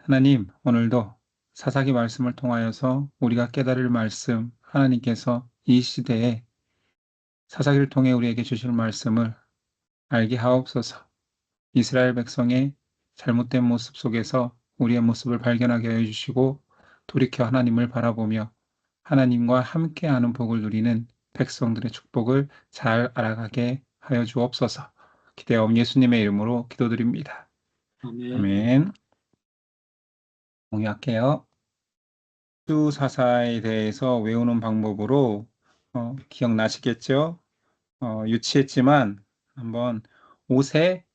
하나님, 오늘도 사사기 말씀을 통하여서 우리가 깨달을 말씀, 하나님께서 이 시대에 사사기를 통해 우리에게 주실 말씀을 알게 하옵소서. 이스라엘 백성의 잘못된 모습 속에서 우리의 모습을 발견하게 해 주시고 돌이켜 하나님을 바라보며 하나님과 함께하는 복을 누리는 백성들의 축복을 잘 알아가게 하여 주옵소서. 기대하옵 예수님의 이름으로 기도드립니다. 아멘. 아멘. 공유할게요. 수사사에 대해서 외우는 방법으로 기억나시겠죠? 유치했지만 한번 옷에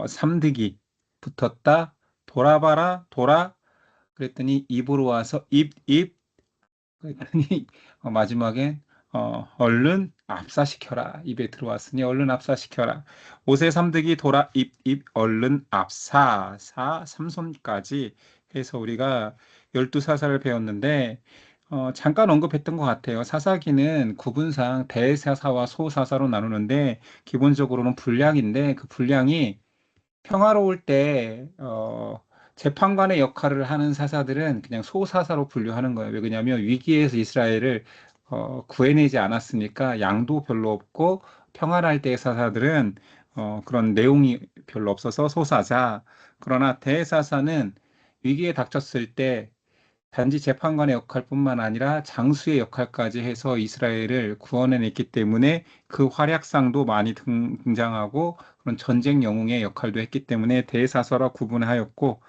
삼득이 붙었다. 돌아봐라 돌아 그랬더니 입으로 와서 입 그랬더니 마지막엔 얼른 압사시켜라. 입에 들어왔으니 얼른 압사시켜라. 옷에 삼득이 돌아 입 얼른 압사 삼손까지 해서 우리가 12사사를 배웠는데 잠깐 언급했던 것 같아요. 사사기는 구분상 대사사와 소사사로 나누는데 기본적으로는 분량인데 그 분량이 평화로울 때 재판관의 역할을 하는 사사들은 그냥 소사사로 분류하는 거예요. 왜 그러냐면 위기에서 이스라엘을 구해내지 않았으니까 양도 별로 없고 평화할 때의 사사들은 그런 내용이 별로 없어서 소사자. 그러나 대사사는 위기에 닥쳤을 때 단지 재판관의 역할뿐만 아니라 장수의 역할까지 해서 이스라엘을 구원해냈기 때문에 그 활약상도 많이 등장하고 그런 전쟁 영웅의 역할도 했기 때문에 대사서라 구분하였고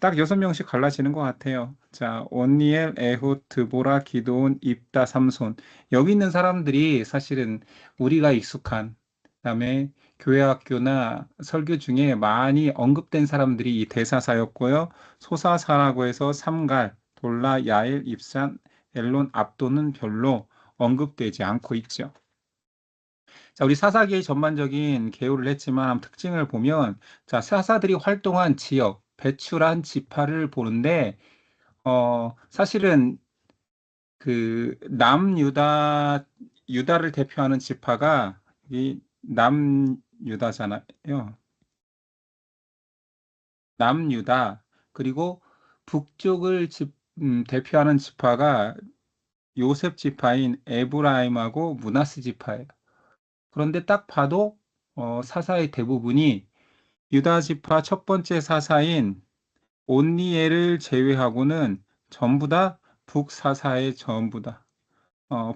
딱 6명씩 갈라지는 것 같아요. 자, 온니엘, 에훗, 드보라, 기드온, 입다, 삼손. 여기 있는 사람들이 사실은 우리가 익숙한 그다음에 교회 학교나 설교 중에 많이 언급된 사람들이 이 대사사였고요. 소사사라고 해서 삼갈, 돌라, 야일, 입산, 엘론, 압도는 별로 언급되지 않고 있죠. 자, 우리 사사기의 전반적인 개요를 했지만 한번 특징을 보면 자, 사사들이 활동한 지역, 배출한 지파를 보는데 사실은 그 유다를 대표하는 지파가 이 남유다잖아요. 남유다 그리고 북쪽을 대표하는 지파가 요셉 지파인 에브라임하고 므낫세 지파예요. 그런데 딱 봐도 사사의 대부분이 유다 지파 첫 번째 사사인 온니엘을 제외하고는 전부 다 북사사의 전부 다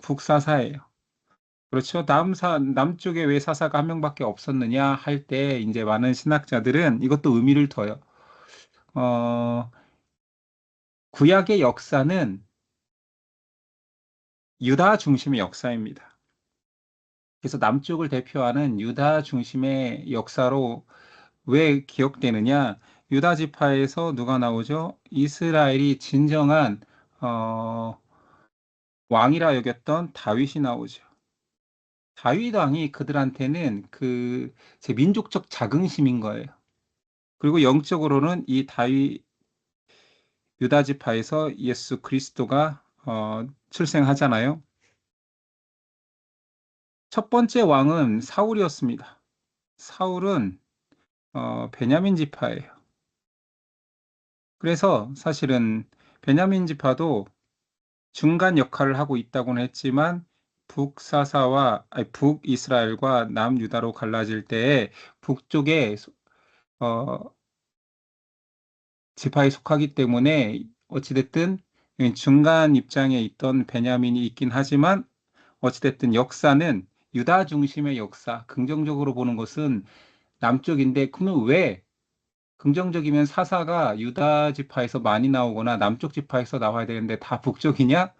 북사사예요. 그렇죠. 남쪽에 왜 사사가 한 명밖에 없었느냐 할 때 이제 많은 신학자들은 이것도 의미를 둬요. 구약의 역사는 유다 중심의 역사입니다. 그래서 남쪽을 대표하는 유다 중심의 역사로 왜 기억되느냐? 유다 지파에서 누가 나오죠? 이스라엘이 진정한 왕이라 여겼던 다윗이 나오죠. 다윗 왕이 그들한테는 제 민족적 자긍심인 거예요. 그리고 영적으로는 이 다윗 유다 지파에서 예수 그리스도가 출생하잖아요. 첫 번째 왕은 사울이었습니다. 사울은 베냐민 지파예요. 그래서 사실은 베냐민 지파도 중간 역할을 하고 있다고는 했지만 북이스라엘과 남유다로 갈라질 때에 북쪽에 지파에 속하기 때문에 어찌됐든 중간 입장에 있던 베냐민이 있긴 하지만 어찌됐든 역사는 유다 중심의 역사, 긍정적으로 보는 것은 남쪽인데 그러면 왜 긍정적이면 사사가 유다 지파에서 많이 나오거나 남쪽 지파에서 나와야 되는데 다 북쪽이냐?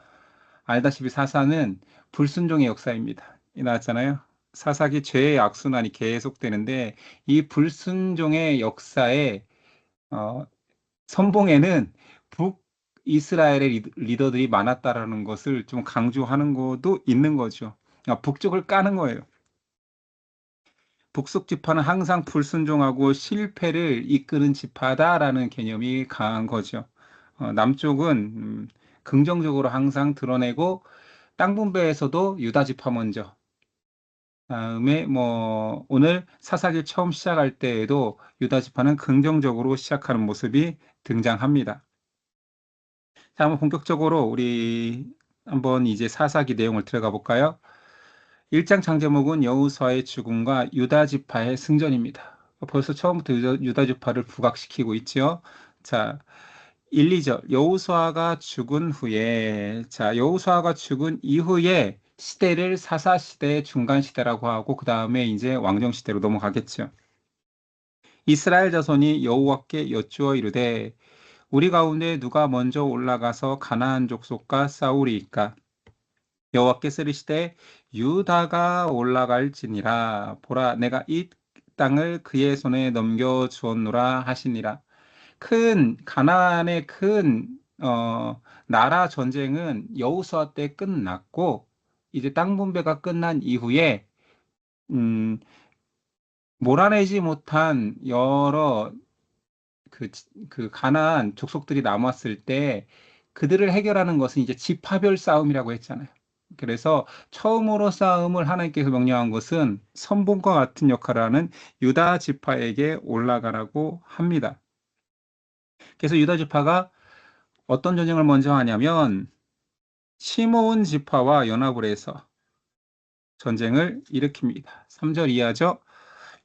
알다시피 사사는 불순종의 역사입니다. 나왔잖아요. 사사기 죄의 악순환이 계속되는데 이 불순종의 역사에 선봉에는 북이스라엘의 리더들이 많았다라는 것을 좀 강조하는 것도 있는 거죠. 북쪽을 까는 거예요. 북쪽 지파는 항상 불순종하고 실패를 이끄는 지파다라는 개념이 강한 거죠. 남쪽은 긍정적으로 항상 드러내고 땅 분배에서도 유다 지파 먼저. 다음에 오늘 사사기 처음 시작할 때에도 유다 지파는 긍정적으로 시작하는 모습이 등장합니다. 자, 한번 본격적으로 우리 한번 이제 사사기 내용을 들어가 볼까요? 1장 장제목은 여호수아의 죽음과 유다 지파의 승전입니다. 벌써 처음부터 유다 지파를 부각시키고 있죠. 자, 1, 2절. 여호수아가 죽은 후에, 자, 여호수아가 죽은 이후에 시대를 사사 시대의 중간 시대라고 하고 그 다음에 이제 왕정 시대로 넘어가겠죠. 이스라엘 자손이 여호와께 여쭈어 이르되 우리 가운데 누가 먼저 올라가서 가나안 족속과 싸우리이까? 여호와께서 이르시되 유다가 올라갈지니라. 보라, 내가 이 땅을 그의 손에 넘겨 주었노라 하시니라. 큰 가나안의 큰 나라 전쟁은 여호수아 때 끝났고 이제 땅 분배가 끝난 이후에 음, 몰아내지 못한 여러 그 가나안 족속들이 남았을 때 그들을 해결하는 것은 이제 지파별 싸움이라고 했잖아요. 그래서 처음으로 싸움을 하나님께서 명령한 것은 선봉과 같은 역할을 하는 유다 지파에게 올라가라고 합니다. 그래서 유다 지파가 어떤 전쟁을 먼저 하냐면 시므온 지파와 연합을 해서 전쟁을 일으킵니다. 3절 이하죠.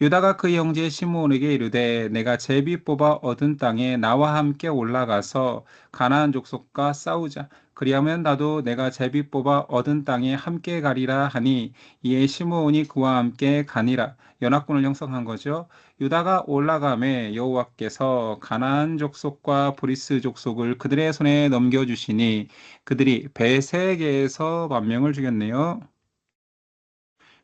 유다가 그 형제 시므온에게 이르되 내가 제비 뽑아 얻은 땅에 나와 함께 올라가서 가나안 족속과 싸우자. 그리하면 나도 내가 제비 뽑아 얻은 땅에 함께 가리라 하니 이에 시므온이 그와 함께 가니라. 연합군을 형성한 거죠. 유다가 올라가매 여호와께서 가나안 족속과 브리스 족속을 그들의 손에 넘겨주시니 그들이 베색에서 만명을 죽였네요.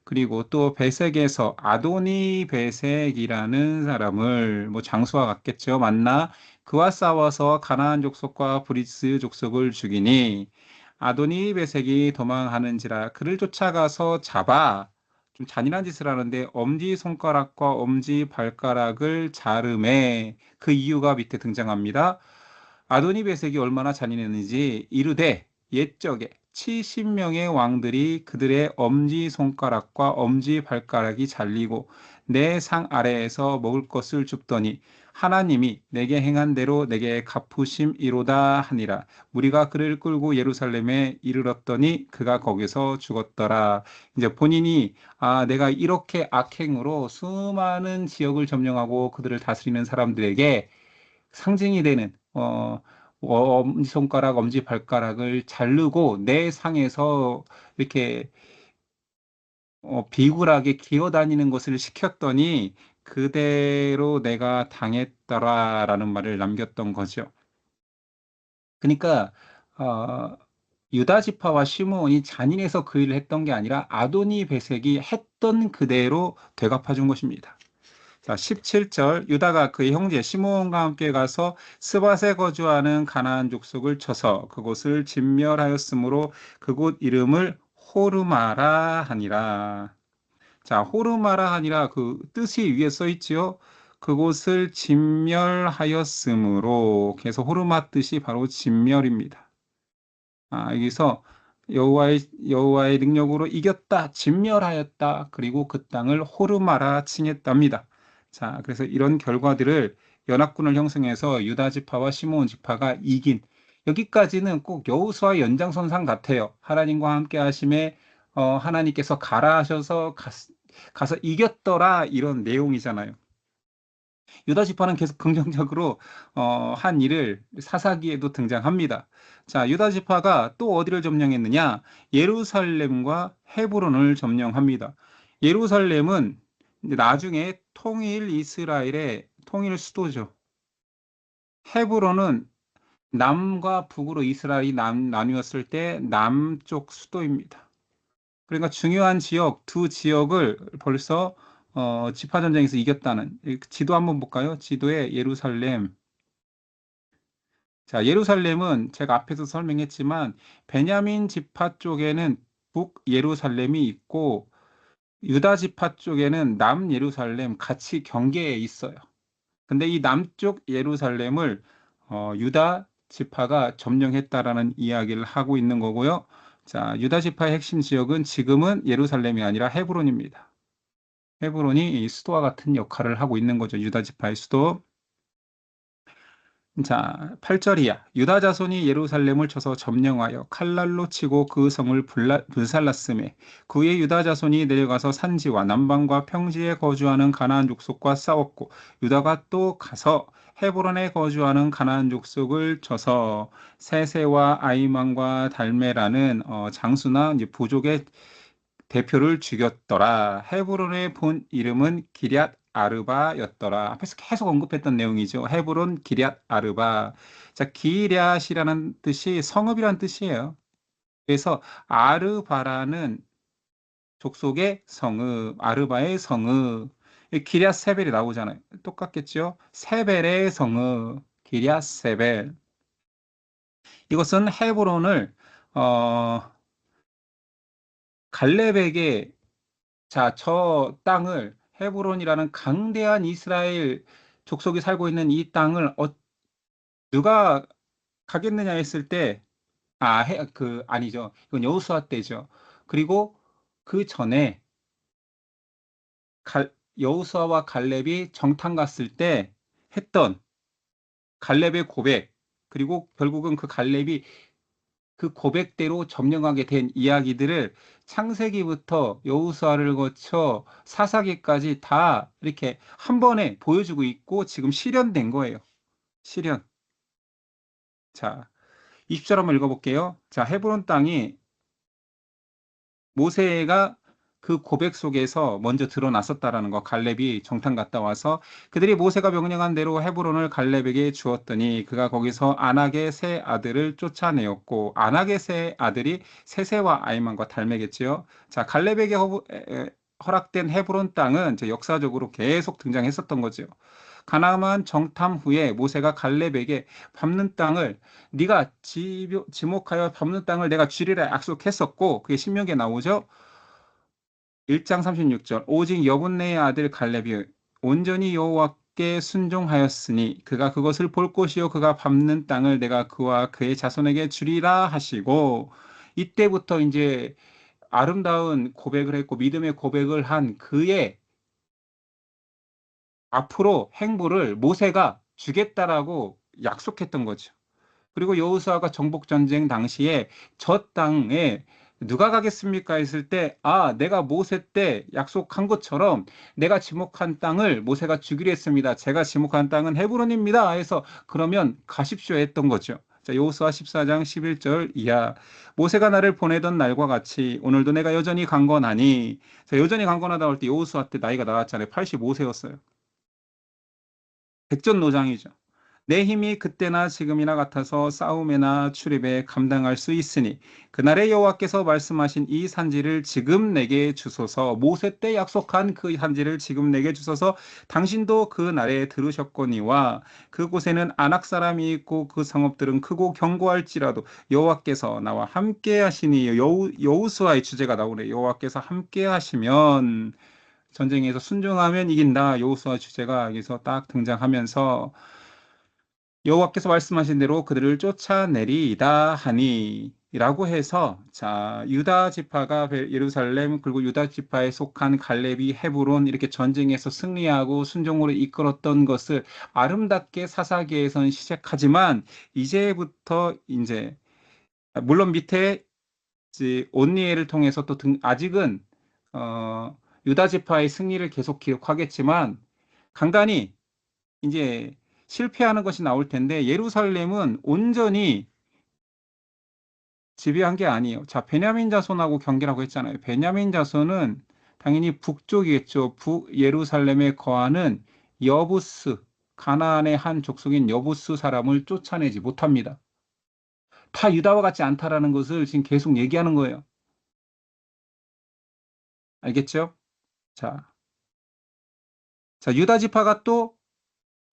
그리고 또 베색에서 아도니 베색이라는 사람을 뭐 장수와 같겠죠. 만나 그와 싸워서 가나안 족속과 브리스 족속을 죽이니 아도니 베색이 도망하는지라 그를 쫓아가서 잡아 좀 잔인한 짓을 하는데 엄지 손가락과 엄지 발가락을 자르매 그 이유가 밑에 등장합니다. 아도니 베색이 얼마나 잔인했는지 이르되 옛적에 70명의 왕들이 그들의 엄지손가락과 엄지발가락이 잘리고 내 상 아래에서 먹을 것을 줍더니 하나님이 내게 행한 대로 내게 갚으심이로다 하니라. 무리가 그를 끌고 예루살렘에 이르렀더니 그가 거기서 죽었더라. 이제 본인이 내가 이렇게 악행으로 수많은 지역을 점령하고 그들을 다스리는 사람들에게 상징이 되는 엄지손가락, 엄지발가락을 자르고 내 상에서 이렇게 비굴하게 기어다니는 것을 시켰더니 그대로 내가 당했더라라는 말을 남겼던 거죠. 그러니까 유다 지파와 시므온이 잔인해서 그 일을 했던 게 아니라 아도니 베색이 했던 그대로 되갚아 준 것입니다. 자, 17절 유다가 그의 형제 시므온과 함께 가서 스밧에 거주하는 가나안 족속을 쳐서 그곳을 진멸하였으므로 그곳 이름을 호르마라 하니라. 자, 호르마라 하니라 그 뜻이 위에 써 있지요. 그곳을 진멸하였으므로 그래서 호르마 뜻이 바로 진멸입니다. 여기서 여호와의 능력으로 이겼다, 진멸하였다, 그리고 그 땅을 호르마라 칭했답니다. 자, 그래서 이런 결과들을 연합군을 형성해서 유다 지파와 시므온 지파가 이긴 여기까지는 꼭 여호수아 연장선상 같아요. 하나님과 함께 하심에 하나님께서 가라 하셔서 가서 이겼더라 이런 내용이잖아요. 유다 지파는 계속 긍정적으로 한 일을 사사기에도 등장합니다. 자, 유다 지파가 또 어디를 점령했느냐? 예루살렘과 헤브론을 점령합니다. 예루살렘은 나중에 통일 이스라엘의 통일 수도죠. 헤브론은 남과 북으로 이스라엘이 나뉘었을 때 남쪽 수도입니다. 그러니까 중요한 지역, 두 지역을 벌써 지파전쟁에서 이겼다는 지도 한번 볼까요? 지도에 예루살렘. 자, 예루살렘은 제가 앞에서 설명했지만 베냐민 지파 쪽에는 북 예루살렘이 있고 유다 지파 쪽에는 남 예루살렘 같이 경계에 있어요. 근데 이 남쪽 예루살렘을 유다 지파가 점령했다라는 이야기를 하고 있는 거고요. 자, 유다 지파의 핵심 지역은 지금은 예루살렘이 아니라 헤브론입니다. 헤브론이 이 수도와 같은 역할을 하고 있는 거죠. 유다 지파의 수도. 자, 8절이야. 유다 자손이 예루살렘을 쳐서 점령하여 칼날로 치고 그 성을 불살랐음에 그의 유다 자손이 내려가서 산지와 남방과 평지에 거주하는 가나안 족속과 싸웠고 유다가 또 가서 헤브론에 거주하는 가나안 족속을 쳐서 세세와 아이만과 달메라는 장수나 이제 부족의 대표를 죽였더라. 헤브론의 본 이름은 기럇 아르바였더라. 앞에서 계속 언급했던 내용이죠. 헤브론 기럇 아르바. 자, 기럇이라는 뜻이 성읍이란 뜻이에요. 그래서 아르바라는 족속의 성읍, 아르바의 성읍. 기럇 세벨이 나오잖아요. 똑같겠죠? 세벨의 성읍, 기럇 세벨. 이것은 헤브론을 갈렙에게 자, 저 땅을 헤브론이라는 강대한 이스라엘 족속이 살고 있는 이 땅을 누가 가겠느냐 했을 때, 아니죠. 이건 여호수아 때죠. 그리고 그 전에 여호수아와 갈렙이 정탐 갔을 때 했던 갈렙의 고백, 그리고 결국은 그 갈렙이 그 고백대로 점령하게 된 이야기들을 창세기부터 여호수아를 거쳐 사사기까지 다 이렇게 한 번에 보여주고 있고 지금 실현된 거예요. 실현. 자, 20절 한번 읽어볼게요. 자, 헤브론 땅이 모세가 그 고백 속에서 먼저 드러났었다라는 거. 갈렙이 정탐 갔다 와서 그들이 모세가 명령한 대로 헤브론을 갈렙에게 주었더니 그가 거기서 안악의 세 아들을 쫓아내었고 안악의 세 아들이 세세와 아이만과 달매겠지요. 자, 갈렙에게 허락된 헤브론 땅은 역사적으로 계속 등장했었던 거죠. 가나안 정탐 후에 모세가 갈렙에게 밟는 땅을 네가 지목하여 밟는 땅을 내가 주리라 약속했었고 그게 신명기에 나오죠. 1장 36절 오직 여분네의 아들 갈렙이 온전히 여호와께 순종하였으니 그가 그것을 볼 것이요 그가 밟는 땅을 내가 그와 그의 자손에게 주리라 하시고 이때부터 이제 아름다운 고백을 했고 믿음의 고백을 한 그의 앞으로 행보를 모세가 주겠다라고 약속했던 거죠. 그리고 여호수아가 정복 전쟁 당시에 저 땅에 누가 가겠습니까 했을 때, 내가 모세 때 약속한 것처럼 내가 지목한 땅을 모세가 주기로 했습니다. 제가 지목한 땅은 헤브론입니다. 해서 그러면 가십시오 했던 거죠. 자, 여호수아 14장 11절 이하. 모세가 나를 보내던 날과 같이 오늘도 내가 여전히 강건하니. 자, 여전히 강건하다 할 때 여호수아 때 나이가 나왔잖아요. 85세였어요. 백전노장이죠. 내 힘이 그때나 지금이나 같아서 싸움에나 출입에 감당할 수 있으니 그날의 여호와께서 말씀하신 이 산지를 지금 내게 주소서. 모세 때 약속한 그 산지를 지금 내게 주소서. 당신도 그 날에 들으셨거니와 그곳에는 아낙 사람이 있고 그 성읍들은 크고 견고할지라도 여호와께서 나와 함께 하시니. 여호수아의 주제가 나오네. 여호와께서 함께 하시면 전쟁에서 순종하면 이긴다. 여호수아 주제가 여기서 딱 등장하면서 여호와께서 말씀하신 대로 그들을 쫓아내리이다 하니 라고 해서 자, 유다 지파가 예루살렘 그리고 유다 지파에 속한 갈렙이 헤브론 이렇게 전쟁에서 승리하고 순종으로 이끌었던 것을 아름답게 사사기에서는 시작하지만 이제부터 이제 물론 밑에 온니엘을 통해서 또 아직은 유다 지파의 승리를 계속 기록하겠지만 간간히 이제 실패하는 것이 나올 텐데 예루살렘은 온전히 지배한 게 아니에요. 자, 베냐민 자손하고 경계라고 했잖아요. 베냐민 자손은 당연히 북쪽이겠죠. 예루살렘에 거하는 여부스, 가나안의 한 족속인 여부스 사람을 쫓아내지 못합니다. 다 유다와 같지 않다라는 것을 지금 계속 얘기하는 거예요. 알겠죠? 자, 유다 지파가 또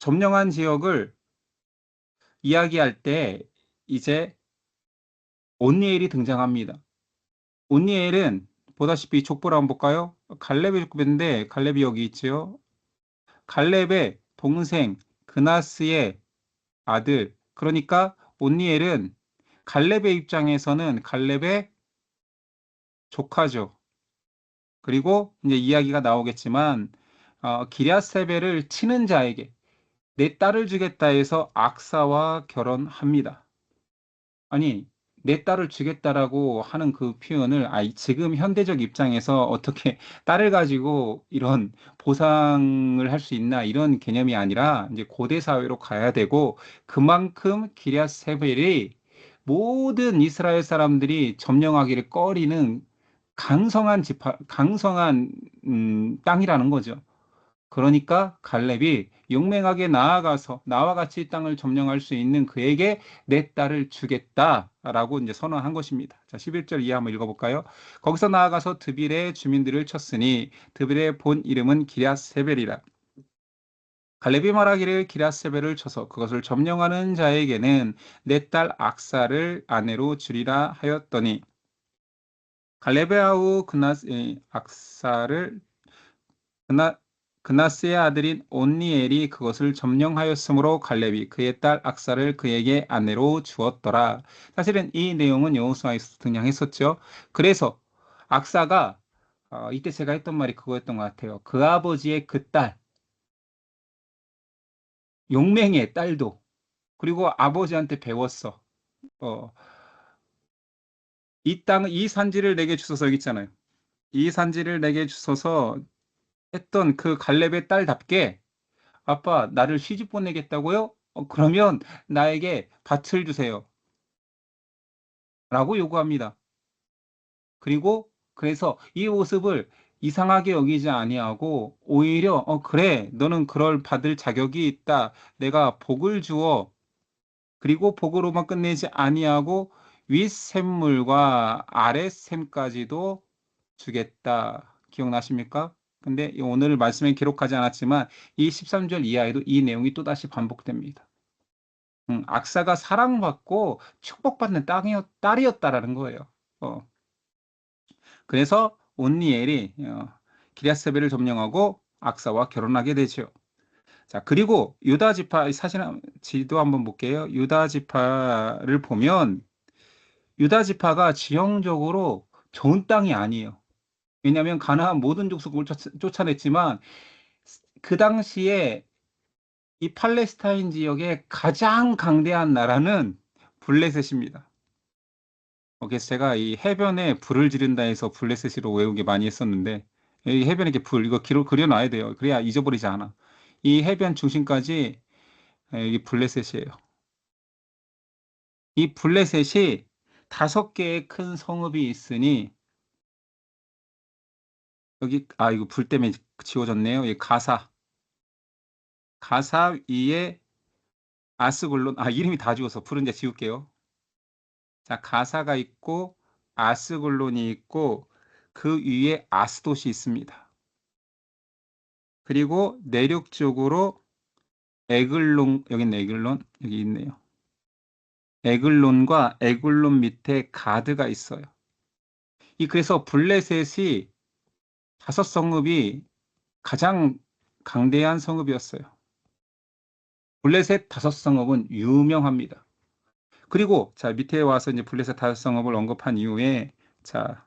점령한 지역을 이야기할 때 이제 온니엘이 등장합니다. 온니엘은 보다시피 족보를 한번 볼까요? 갈렙의 족보인데 갈렙이 여기 있죠. 갈렙의 동생 그나스의 아들. 그러니까 온니엘은 갈렙의 입장에서는 갈렙의 조카죠. 그리고 이제 이야기가 나오겠지만 기랴세벨을 치는 자에게 내 딸을 주겠다 해서 악사와 결혼합니다. 아니, 내 딸을 주겠다라고 하는 그 표현을 지금 현대적 입장에서 어떻게 딸을 가지고 이런 보상을 할 수 있나 이런 개념이 아니라 이제 고대 사회로 가야 되고 그만큼 기럇 세벨이 모든 이스라엘 사람들이 점령하기를 꺼리는 강성한 땅이라는 거죠. 그러니까 갈렙이 용맹하게 나아가서 나와 같이 이 땅을 점령할 수 있는 그에게 내 딸을 주겠다라고 이제 선언한 것입니다. 자, 11절 이하 한번 읽어볼까요? 거기서 나아가서 드빌의 주민들을 쳤으니 드빌의 본 이름은 기럇세벨이라. 갈렙이 말하기를 기럇세벨을 쳐서 그것을 점령하는 자에게는 내 딸 악사를 아내로 주리라 하였더니 갈렙의 아우 악사를 그나, 그나스의 아들인 온니엘이 그것을 점령하였으므로 갈렙이 그의 딸 악사를 그에게 아내로 주었더라. 사실은 이 내용은 여호수아에서 등장했었죠. 그래서 악사가 이때 제가 했던 말이 그거였던 것 같아요. 그 아버지의 그 딸, 용맹의 딸도 그리고 아버지한테 배웠어. 어, 이 산지를 내게 주소서 여기 있잖아요. 이 산지를 내게 주소서 했던 그 갈렙의 딸답게 아빠, 나를 시집 보내겠다고요? 그러면 나에게 밭을 주세요. 라고 요구합니다. 그리고 그래서 이 모습을 이상하게 여기지 아니하고 오히려 그래, 너는 그럴 받을 자격이 있다. 내가 복을 주어 그리고 복으로만 끝내지 아니하고 윗샘물과 아랫샘까지도 주겠다. 기억나십니까? 근데 오늘 말씀에 기록하지 않았지만 이 13절 이하에도 이 내용이 또다시 반복됩니다. 악사가 사랑받고 축복받는 딸이었다라는 거예요. 어, 그래서 온니엘이 기럇세벨을 점령하고 악사와 결혼하게 되죠. 자, 그리고 유다 지파 사실 지도 한번 볼게요. 유다 지파를 보면 유다 지파가 지형적으로 좋은 땅이 아니에요. 왜냐하면 가나안 모든 족속을 쫓아냈지만 그 당시에 이 팔레스타인 지역의 가장 강대한 나라는 블레셋입니다. 그래서 제가 이 해변에 불을 지른다 해서 블레셋으로 외우기 많이 했었는데 이 해변에 이렇게 이거 그려놔야 돼요. 그래야 잊어버리지 않아. 이 해변 중심까지 이 블레셋이에요. 이 블레셋이 5개의 큰 성읍이 있으니 여기 이거 불 때문에 지워졌네요. 이 가사 위에 아스글론 이름이 다 지워서 불은 이제 지울게요. 자, 가사가 있고 아스글론이 있고 그 위에 아스돗이 있습니다. 그리고 내륙 쪽으로 여기 있네, 에글론. 여기 있네요. 에글론과 에글론 밑에 가드가 있어요. 그래서 블레셋이 5성읍이 가장 강대한 성읍이었어요. 블레셋 5성읍은 유명합니다. 그리고 자, 밑에 와서 이제 블레셋 5성읍을 언급한 이후에 자,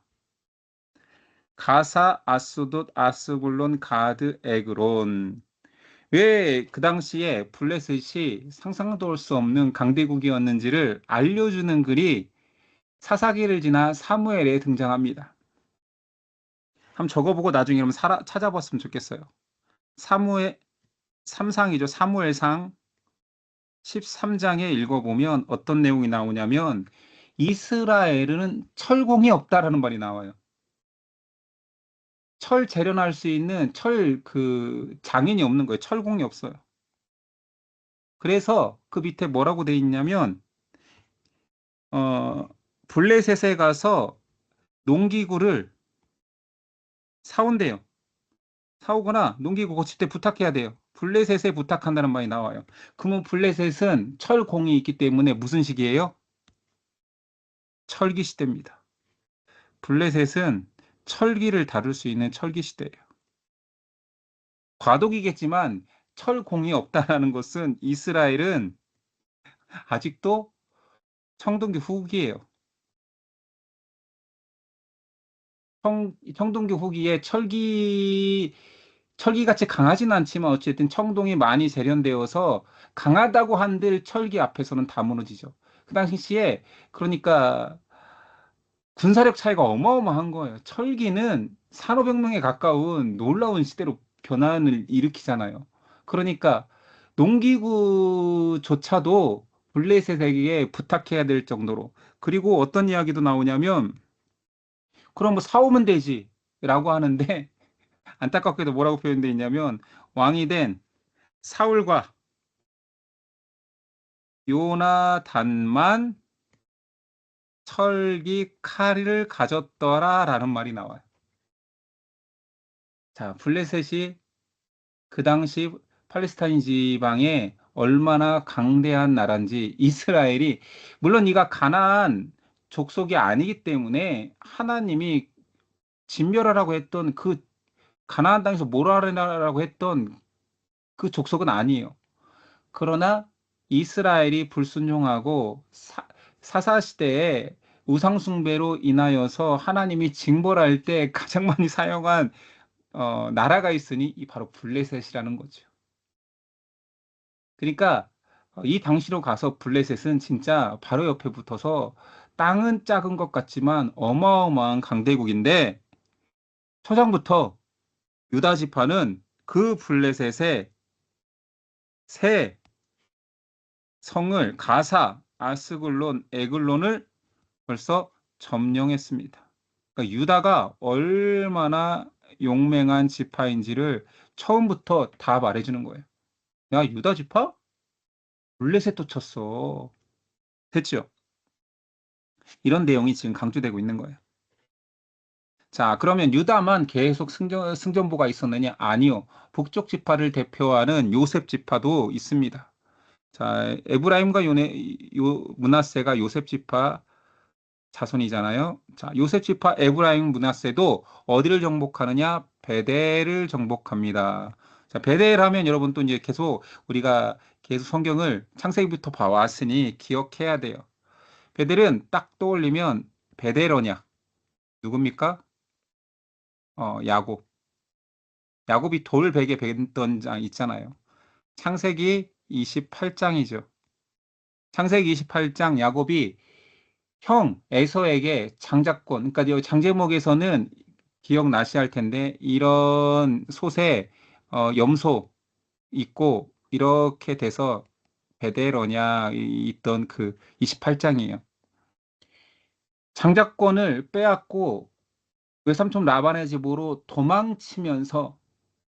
가사, 아스돗, 아스글론, 가드, 에그론. 왜 그 당시에 블레셋이 상상도 할 수 없는 강대국이었는지를 알려주는 글이 사사기를 지나 사무엘에 등장합니다. 한번 적어보고 나중에 여러분 찾아봤으면 좋겠어요. 사무엘 3상이죠. 사무엘상 13장에 읽어보면 어떤 내용이 나오냐면 이스라엘은 철공이 없다라는 말이 나와요. 철 재련할 수 있는 장인이 없는 거예요. 철공이 없어요. 그래서 그 밑에 뭐라고 돼 있냐면 블레셋에 가서 농기구를 사온대요. 사오거나 농기구 고칠 때 부탁해야 돼요. 블레셋에 부탁한다는 말이 나와요. 그러면 블레셋은 철공이 있기 때문에 무슨 시기예요? 철기 시대입니다. 블레셋은 철기를 다룰 수 있는 철기 시대예요. 과도기겠지만 철공이 없다라는 것은 이스라엘은 아직도 청동기 후기예요. 청동기 후기에 철기같이 강하진 않지만 어쨌든 청동이 많이 재련되어서 강하다고 한들 철기 앞에서는 다 무너지죠. 그 당시에 그러니까 군사력 차이가 어마어마한 거예요. 철기는 산업혁명에 가까운 놀라운 시대로 변환을 일으키잖아요. 그러니까 농기구조차도 블레셋에게 부탁해야 될 정도로. 그리고 어떤 이야기도 나오냐면 그럼 뭐 사오면 되지라고 하는데 안타깝게도 뭐라고 표현되어 있냐면 왕이 된 사울과 요나단만 철기 칼을 가졌더라라는 말이 나와요. 자, 블레셋이 그 당시 팔레스타인 지방에 얼마나 강대한 나라인지 이스라엘이 물론 이가 가나안 족속이 아니기 때문에 하나님이 진멸하라고 했던 그 가나안 땅에서 몰아내라고 했던 그 족속은 아니에요. 그러나 이스라엘이 불순종하고 사사시대에 우상숭배로 인하여서 하나님이 징벌할 때 가장 많이 사용한 나라가 있으니 이 바로 블레셋이라는 거죠. 그러니까 이 당시로 가서 블레셋은 진짜 바로 옆에 붙어서 땅은 작은 것 같지만 어마어마한 강대국인데 초장부터 유다 지파는 그 블레셋의 새 성을 가사, 아스글론, 에글론을 벌써 점령했습니다. 그러니까 유다가 얼마나 용맹한 지파인지를 처음부터 다 말해주는 거예요. 야, 유다 지파? 블레셋도 쳤어. 됐죠? 이런 내용이 지금 강조되고 있는 거예요. 자, 그러면 유다만 계속 승전보가 있었느냐? 아니요. 북쪽 지파를 대표하는 요셉 지파도 있습니다. 자, 에브라임과 므낫세가 요셉 지파 자손이잖아요. 자, 요셉 지파 에브라임 므낫세도 어디를 정복하느냐? 베델을 정복합니다. 자, 베델 하면 여러분 또 이제 계속 우리가 계속 성경을 창세기부터 봐왔으니 기억해야 돼요. 베델은 딱 떠올리면 베델 언약 누굽니까? 야곱. 야곱이 돌 베개 뱉던 장 있잖아요. 창세기 28장이죠. 창세기 28장 야곱이 형 에서에게 장자권, 그러니까 여기 장제목에서는 기억나셔야 할 텐데 이런 솥에 염소 있고 이렇게 돼서 베델 언약이 있던 그 28장이에요. 장자권을 빼앗고 외삼촌 라반의 집으로 도망치면서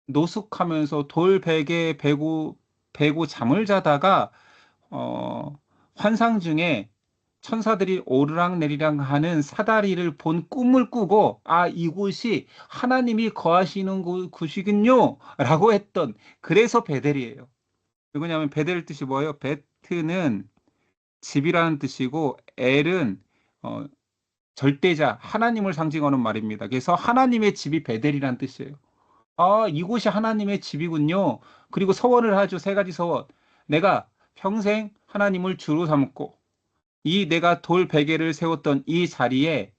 노숙하면서 돌 베개에 베고 잠을 자다가 환상 중에 천사들이 오르락내리락 하는 사다리를 본 꿈을 꾸고 아 이곳이 하나님이 거하시는 곳이군요 라고 했던 그래서 베델이에요. 왜냐하면 베델 뜻이 뭐예요? 베트는 집이라는 뜻이고 엘은 어, 절대자 하나님을 상징하는 말입니다. 그래서 하나님의 집이 베델이라는 뜻이에요. 아, 이곳이 하나님의 집이군요. 그리고 서원을 하죠. 세 가지 서원. 내가 평생 하나님을 주로 삼고 이 내가 돌 베개를 세웠던 이 자리에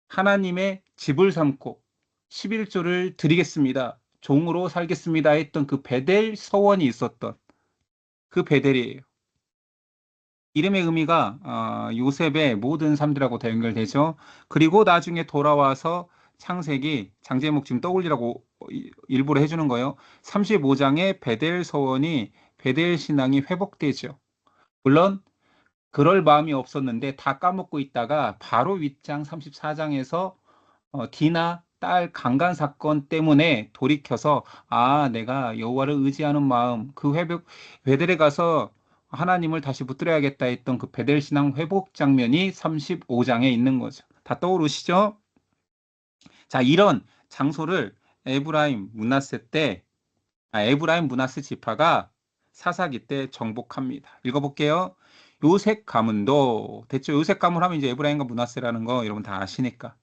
하나님의 집을 삼고 11조를 드리겠습니다. 종으로 살겠습니다 했던 그 베델 서원이 있었던 그 베델이에요. 이름의 의미가 요셉의 모든 삶들하고 다 연결되죠. 그리고 나중에 돌아와서 창세기 장제목 지금 떠올리라고 일부러 해주는 거예요. 35장의 베델 서원이 베델 신앙이 회복되죠. 물론 그럴 마음이 없었는데 다 까먹고 있다가 바로 윗장 34장에서 디나 딸 강간 사건 때문에 돌이켜서 아 내가 여호와를 의지하는 마음 그 베델에 가서 하나님을 다시 붙들어야겠다 했던 그 베델 신앙 회복 장면이 35장에 있는 거죠. 다 떠오르시죠? 자, 이런 장소를 에브라임 므낫세 지파가 사사기 때 정복합니다. 읽어볼게요. 요셉 가문도 됐죠? 요셉 가문 하면 이제 에브라임과 므낫세라는 거 여러분 다 아시니까.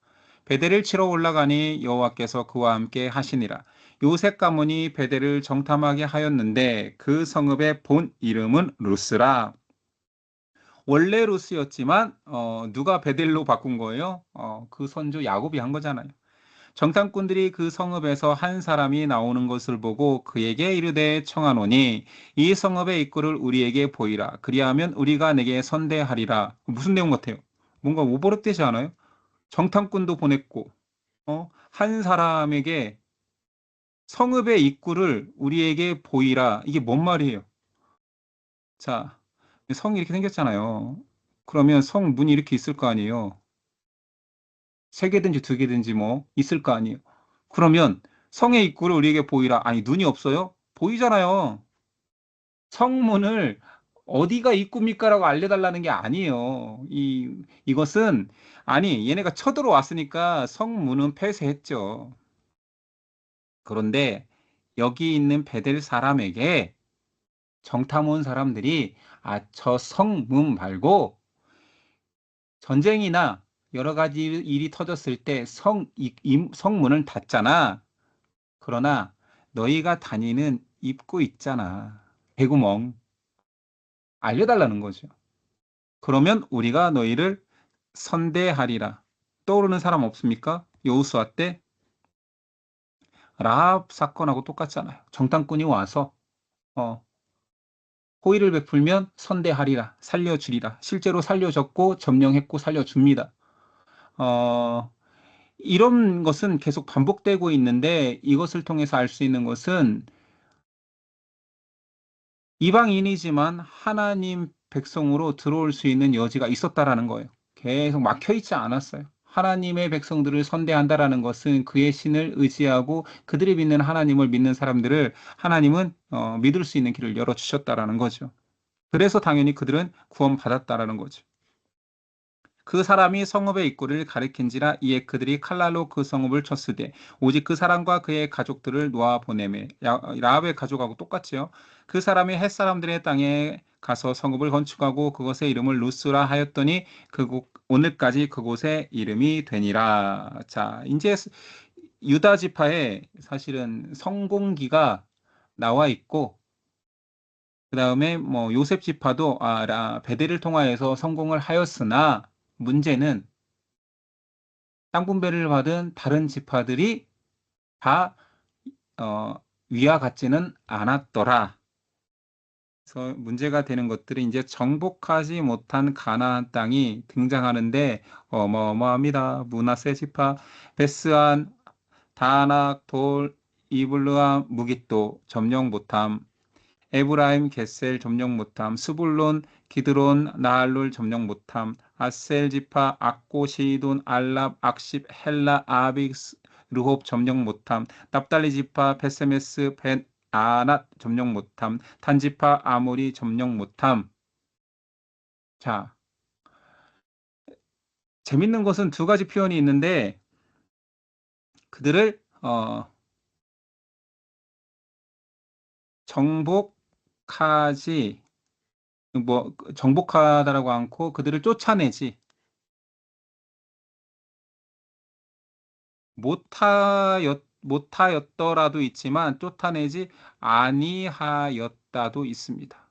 베델을 치러 올라가니 여호와께서 그와 함께 하시니라. 요셉 가문이 베델을 정탐하게 하였는데 그 성읍의 본 이름은 루스라. 원래 루스였지만 누가 베델로 바꾼 거예요? 그 선조 야곱이 한 거잖아요. 정탐꾼들이 그 성읍에서 한 사람이 나오는 것을 보고 그에게 이르되 청하노니 이 성읍의 입구를 우리에게 보이라. 그리하면 우리가 내게 선대하리라. 무슨 내용 같아요? 뭔가 오버랩되지 않아요? 정탐꾼도 보냈고, 한 사람에게 성읍의 입구를 우리에게 보이라. 이게 뭔 말이에요? 자, 성이 이렇게 생겼잖아요. 그러면 성 문이 이렇게 있을 거 아니에요. 세 개든지 두 개든지 뭐 있을 거 아니에요. 그러면 성의 입구를 우리에게 보이라. 아니, 눈이 없어요? 보이잖아요. 성문을 어디가 입구입니까라고 알려달라는 게 아니에요. 이것은, 아니, 얘네가 쳐들어왔으니까 성문은 폐쇄했죠. 그런데 여기 있는 베델 사람에게 정탐 온 사람들이, 저 성문 말고 전쟁이나 여러 가지 일이 터졌을 때 성문을 닫잖아. 그러나 너희가 다니는 입구 있잖아. 개구멍. 알려달라는 거죠. 그러면 우리가 너희를 선대하리라. 떠오르는 사람 없습니까? 여호수아 때 라합 사건하고 똑같잖아요. 정탐꾼이 와서 어, 호의를 베풀면 선대하리라. 살려주리라. 실제로 살려줬고 점령했고 살려줍니다. 어, 이런 것은 계속 반복되고 있는데 이것을 통해서 알 수 있는 것은 이방인이지만 하나님 백성으로 들어올 수 있는 여지가 있었다라는 거예요. 계속 막혀 있지 않았어요. 하나님의 백성들을 선대한다라는 것은 그의 신을 의지하고 그들이 믿는 하나님을 믿는 사람들을 하나님은 믿을 수 있는 길을 열어주셨다라는 거죠. 그래서 당연히 그들은 구원받았다라는 거죠. 그 사람이 성읍의 입구를 가리킨지라 이에 그들이 칼날로 그 성읍을 쳤으되 오직 그 사람과 그의 가족들을 놓아 보내매. 라합의 가족하고 똑같지요. 그 사람이 햇사람들의 땅에 가서 성읍을 건축하고 그곳의 이름을 루스라 하였더니 오늘까지 그곳의 이름이 되니라. 자, 이제 유다 지파에 사실은 성공기가 나와 있고 그 다음에 뭐 요셉 지파도 베델을 통하여서 성공을 하였으나 문제는 땅 분배를 받은 다른 지파들이 다 위와 같지는 않았더라. 그래서 문제가 되는 것들이 이제 정복하지 못한 가나안 땅이 등장하는데 어마어마합니다. 므낫세 지파, 베스안, 다낙, 돌, 이블루아, 무깃도 점령 못함. 에브라임, 겟셀 점령 못함. 스불론, 기드론, 나할룰 점령 못함. 아셀 지파, 악고, 시돈, 알랍, 악십, 헬라, 아빅, 르홉 점령 못함. 납달리 지파, 베세메스, 벤 아낫 점령 못함. 단 지파, 아모리 점령 못함. 자, 재밌는 것은 두 가지 표현이 있는데 그들을 정복하지 정복하다라고 않고 그들을 쫓아내지 못하였더라도 있지만 쫓아내지 아니하였다도 있습니다.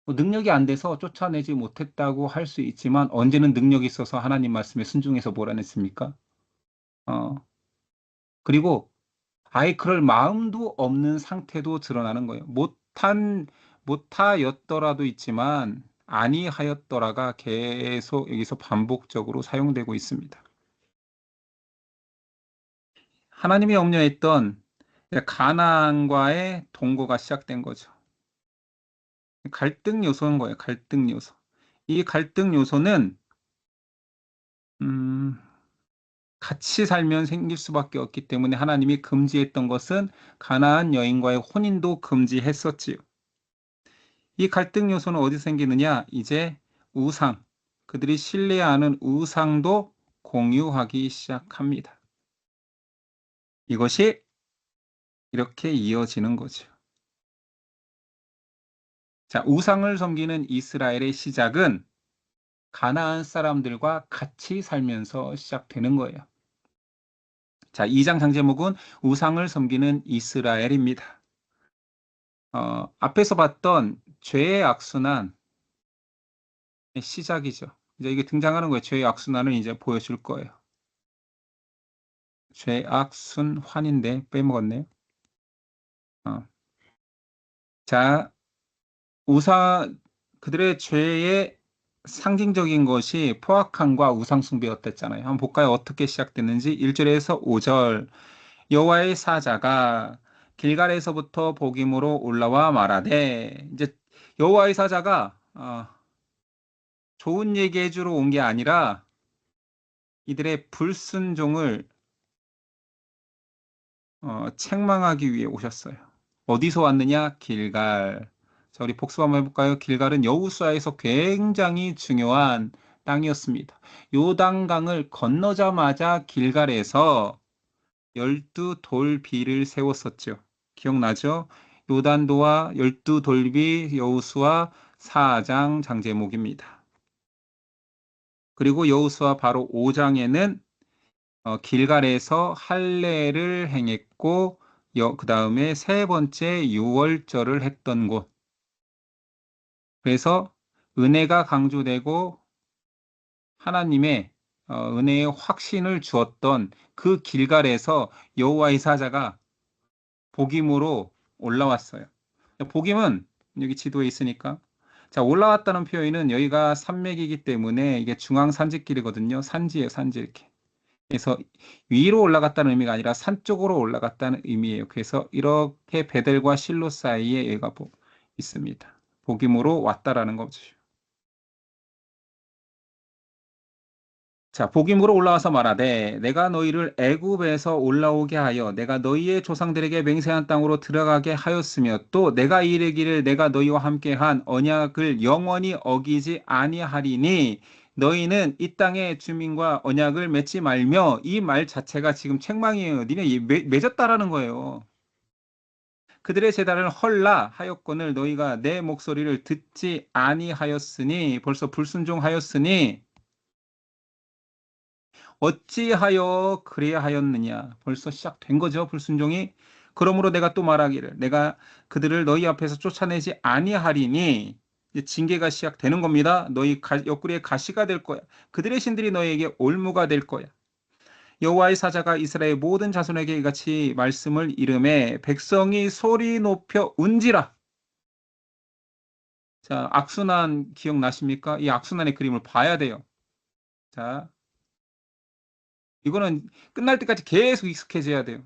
능력이 안 돼서 쫓아내지 못했다고 할 수 있지만 언제는 능력이 있어서 하나님 말씀에 순종해서 몰아냈습니까? 어, 그리고 아예 그럴 마음도 없는 상태도 드러나는 거예요. 못하였더라도 있지만 아니하였더라가 계속 여기서 반복적으로 사용되고 있습니다. 하나님이 염려했던 가나안과의 동거가 시작된 거죠. 갈등 요소인 거예요. 갈등 요소. 이 갈등 요소는 같이 살면 생길 수밖에 없기 때문에 하나님이 금지했던 것은 가나안 여인과의 혼인도 금지했었지요. 이 갈등 요소는 어디서 생기느냐? 이제 우상, 그들이 신뢰하는 우상도 공유하기 시작합니다. 이것이 이렇게 이어지는 거죠. 자, 우상을 섬기는 이스라엘의 시작은 가나안 사람들과 같이 살면서 시작되는 거예요. 자, 2장 장제목은 우상을 섬기는 이스라엘입니다. 앞에서 봤던 죄의 악순환의 시작이죠. 이제 이게 등장하는 거예요. 죄의 악순환을 이제 보여줄 거예요. 죄악순환인데 빼먹었네요. 자, 그들의 죄의 상징적인 것이 포악함과 우상숭배였댔잖아요. 한번 볼까요? 어떻게 시작됐는지 1절에서 5절. 여호와의 사자가 길갈에서부터 복임으로 올라와 말하되, 이제 여호와의 사자가 좋은 얘기해 주러 온 게 아니라 이들의 불순종을 책망하기 위해 오셨어요. 어디서 왔느냐? 길갈. 자, 우리 복습 한번 해볼까요? 길갈은 여호수아에서 굉장히 중요한 땅이었습니다. 요단강을 건너자마자 길갈에서 12돌비를 세웠었죠. 기억나죠? 요단도와 12돌비 여호수아 4장 장제목입니다. 그리고 여호수아 바로 5장에는 길갈에서 할례를 행했고 그 다음에 세 번째 유월절을 했던 곳. 그래서 은혜가 강조되고 하나님의 은혜의 확신을 주었던 그 길갈에서 여호와의 사자가 복임으로 올라왔어요. 복임은 여기 지도에 있으니까. 자, 올라왔다는 표현은 여기가 산맥이기 때문에 이게 중앙 산지길이거든요. 산지예요, 산지 이렇게. 그래서 위로 올라갔다는 의미가 아니라 산 쪽으로 올라갔다는 의미예요. 그래서 이렇게 베델과 실로 사이에 얘가 있습니다. 복임으로 왔다라는 거죠. 자, 복임으로 올라와서 말하되 내가 너희를 애굽에서 올라오게 하여 내가 너희의 조상들에게 맹세한 땅으로 들어가게 하였으며 또 내가 이르기를 내가 너희와 함께한 언약을 영원히 어기지 아니하리니 너희는 이 땅의 주민과 언약을 맺지 말며 이 말 자체가 지금 책망이에요. 니네 맺었다라는 거예요. 그들의 제단을 헐라 하였거늘 너희가 내 목소리를 듣지 아니하였으니 벌써 불순종하였으니 어찌하여 그래야 하였느냐. 벌써 시작된 거죠. 불순종이. 그러므로 내가 또 말하기를 내가 그들을 너희 앞에서 쫓아내지 아니하리니 이제 징계가 시작되는 겁니다. 너희 옆구리에 가시가 될 거야. 그들의 신들이 너희에게 올무가 될 거야. 여호와의 사자가 이스라엘 모든 자손에게 이같이 말씀을 이름해 백성이 소리 높여 운지라. 자, 악순환 기억나십니까? 이 악순환의 그림을 봐야 돼요. 자, 이거는 끝날 때까지 계속 익숙해져야 돼요.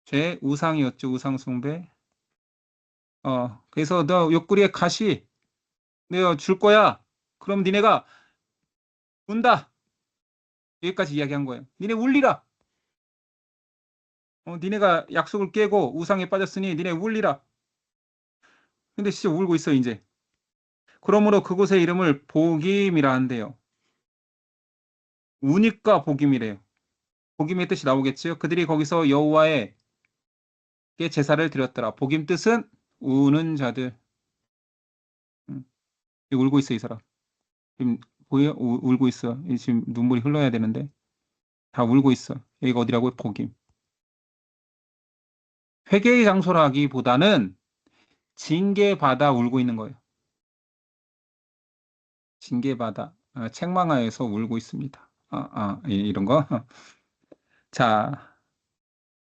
죄 우상이었죠. 우상 숭배. 그래서 너 옆구리에 가시 내가 줄 거야. 그럼 니네가 운다. 여기까지 이야기한 거예요. 니네 울리라. 니네가 약속을 깨고 우상에 빠졌으니 니네 울리라. 근데 진짜 울고 있어 이제. 그러므로 그곳의 이름을 복임이라 한대요. 우니까 복임이래요. 복임의 뜻이 나오겠지요. 그들이 거기서 여호와에게 제사를 드렸더라. 복임 뜻은 우는 자들. 울고 있어 이 사람. 지금 보여? 울고 있어. 지금 눈물이 흘러야 되는데 다 울고 있어. 여기가 어디라고? 복임. 회개의 장소라기보다는 징계받아 울고 있는 거예요. 징계받아 책망하여서 울고 있습니다. 이런 거. 자,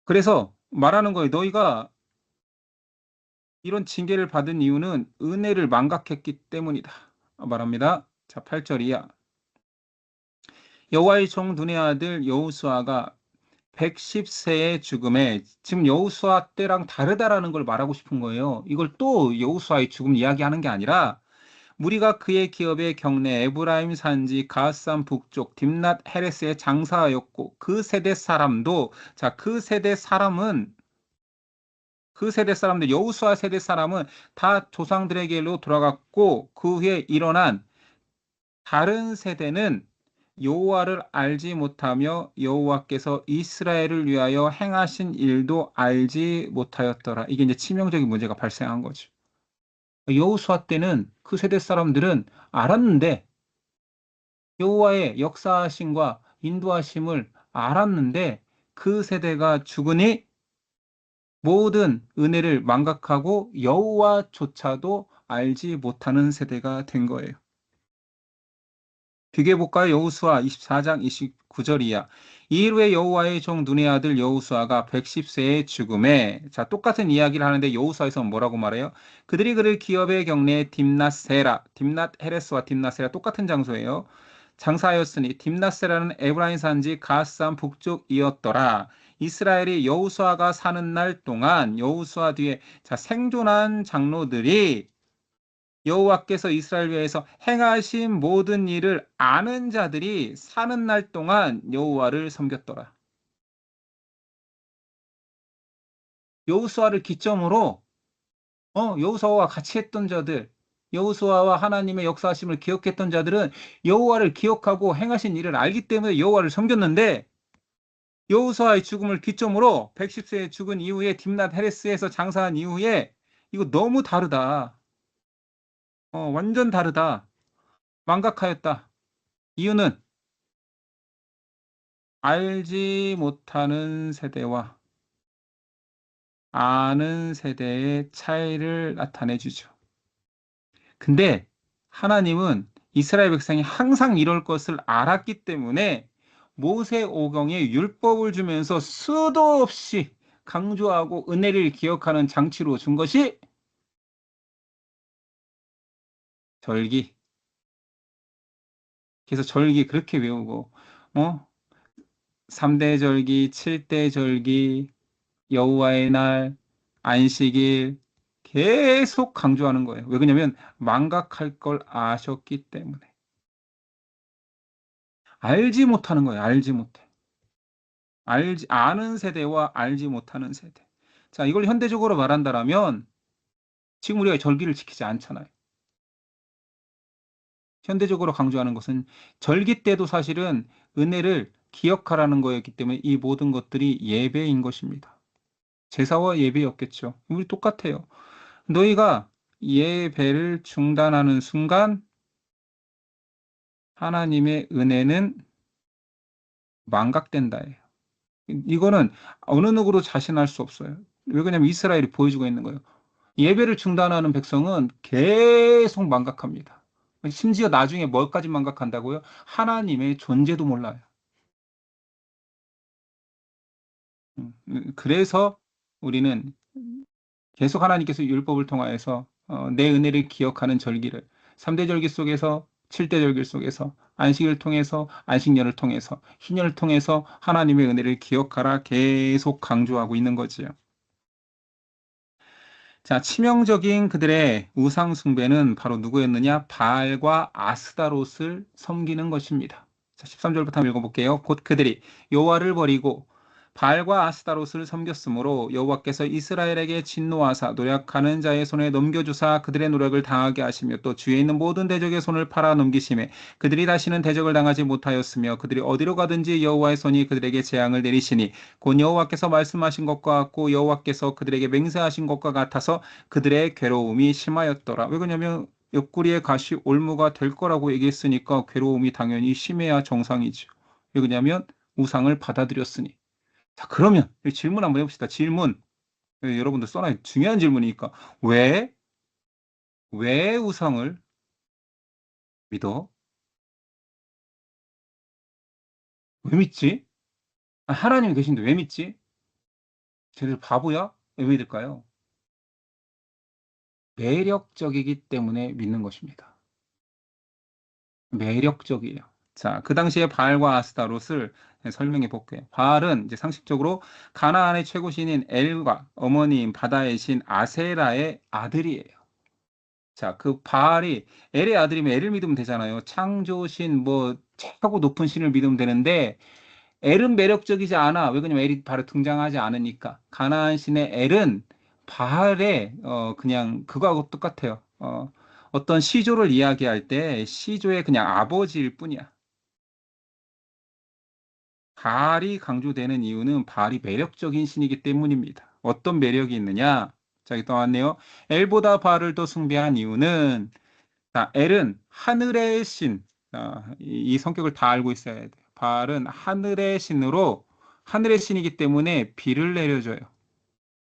그래서 말하는 거예요. 너희가 이런 징계를 받은 이유는 은혜를 망각했기 때문이다. 말합니다. 자, 8절이야. 여호와의 종 눈의 아들 여호수아가 110세의 죽음에 지금 여호수아 때랑 다르다라는 걸 말하고 싶은 거예요. 이걸 또 여호수아의 죽음 이야기하는 게 아니라 무리가 그의 기업의 경내 에브라임 산지 가앗산 북쪽 딥낫 헤레스의 장사하였고 그 세대 사람도 그 세대 사람들 여호수아 세대 사람은 다 조상들에게로 돌아갔고 그 후에 일어난 다른 세대는 여호와를 알지 못하며 여호와께서 이스라엘을 위하여 행하신 일도 알지 못하였더라. 이게 이제 치명적인 문제가 발생한 거죠. 여호수아 때는 그 세대 사람들은 알았는데 여호와의 역사하심과 인도하심을 알았는데 그 세대가 죽으니 모든 은혜를 망각하고 여호와조차도 알지 못하는 세대가 된 거예요. 비교해 볼까요? 여호수아 24장 9절이야. 이일 후에 여호와의 종 눈의 아들 여호수아가 110세에 죽음에 자 똑같은 이야기를 하는데 여호수아에서 뭐라고 말해요? 그들이 그를 기업의 경내에 딥낫세라, 딥낫 헤레스와 딥낫세라 똑같은 장소예요. 장사하였으니 딥낫세라는 에브라임 산지 가스산 북쪽이었더라. 이스라엘이 여호수아가 사는 날 동안 여호수아 뒤에 자 생존한 장로들이 여호와께서 이스라엘 위해서 행하신 모든 일을 아는 자들이 사는 날 동안 여호와를 섬겼더라. 여호수아를 기점으로 여호수아와 같이 했던 자들, 여호수아와 하나님의 역사하심을 기억했던 자들은 여호와를 기억하고 행하신 일을 알기 때문에 여호와를 섬겼는데 여호수아의 죽음을 기점으로 110세에 죽은 이후에 딥낫 헤레스에서 장사한 이후에 이거 너무 다르다. 완전 다르다. 망각하였다. 이유는 알지 못하는 세대와 아는 세대의 차이를 나타내 주죠. 근데 하나님은 이스라엘 백성이 항상 이럴 것을 알았기 때문에 모세오경에 율법을 주면서 수도 없이 강조하고 은혜를 기억하는 장치로 준 것이 절기. 그래서 절기 그렇게 외우고 3대 절기, 7대 절기, 여호와의 날, 안식일 계속 강조하는 거예요. 왜 그러냐면 망각할 걸 아셨기 때문에. 알지 못하는 거예요. 알지 못해. 아는 세대와 알지 못하는 세대. 자, 이걸 현대적으로 말한다라면 지금 우리가 절기를 지키지 않잖아요. 현대적으로 강조하는 것은 절기 때도 사실은 은혜를 기억하라는 거였기 때문에 이 모든 것들이 예배인 것입니다. 제사와 예배였겠죠. 우리 똑같아요. 너희가 예배를 중단하는 순간 하나님의 은혜는 망각된다예요. 이거는 어느 누구도 자신할 수 없어요. 왜 그러냐면 이스라엘이 보여주고 있는 거예요. 예배를 중단하는 백성은 계속 망각합니다. 심지어 나중에 뭐까지 망각한다고요? 하나님의 존재도 몰라요. 그래서 우리는 계속 하나님께서 율법을 통하여서 내 은혜를 기억하는 절기를 3대 절기 속에서 7대 절기 속에서 안식을 통해서 안식년을 통해서 희년을 통해서 하나님의 은혜를 기억하라 계속 강조하고 있는 거지요. 자, 치명적인 그들의 우상 숭배는 바로 누구였느냐? 바알과 아스다롯을 섬기는 것입니다. 자, 13절부터 한번 읽어볼게요. 곧 그들이 여호와를 버리고 바알과 아스다롯을 섬겼으므로 여호와께서 이스라엘에게 진노하사 노력하는 자의 손에 넘겨주사 그들의 노력을 당하게 하시며 또 주위에 있는 모든 대적의 손을 팔아 넘기심에 그들이 다시는 대적을 당하지 못하였으며 그들이 어디로 가든지 여호와의 손이 그들에게 재앙을 내리시니 곧 여호와께서 말씀하신 것과 같고 여호와께서 그들에게 맹세하신 것과 같아서 그들의 괴로움이 심하였더라. 왜 그러냐면 옆구리에 가시 올무가 될 거라고 얘기했으니까 괴로움이 당연히 심해야 정상이죠. 왜 그러냐면 우상을 받아들였으니. 자, 그러면 질문 한번 해봅시다. 질문. 여러분들 써놔요. 중요한 질문이니까. 왜? 왜 우상을 믿어? 왜 믿지? 하나님이 계신데 왜 믿지? 쟤들 바보야? 왜 믿을까요? 매력적이기 때문에 믿는 것입니다. 매력적이에요. 자, 그 당시에 바알과 아스타롯을 설명해 볼게요. 바알은 이제 상식적으로 가나안의 최고 신인 엘과 어머니인 바다의 신 아세라의 아들이에요. 자, 그 바알이 엘의 아들이면 엘을 믿으면 되잖아요. 창조신 뭐 최고 높은 신을 믿으면 되는데 엘은 매력적이지 않아. 왜 그러냐면 엘이 바로 등장하지 않으니까. 가나안 신의 엘은 바알의 그냥 그거하고 똑같아요. 어떤 시조를 이야기할 때 시조의 그냥 아버지일 뿐이야. 바알이 강조되는 이유는 바알이 매력적인 신이기 때문입니다. 어떤 매력이 있느냐? 자, 여기 또 왔네요. 엘보다 바알을 더 숭배한 이유는 자, 엘은 하늘의 신. 이 성격을 다 알고 있어야 돼요. 바알은 하늘의 신으로 하늘의 신이기 때문에 비를 내려줘요.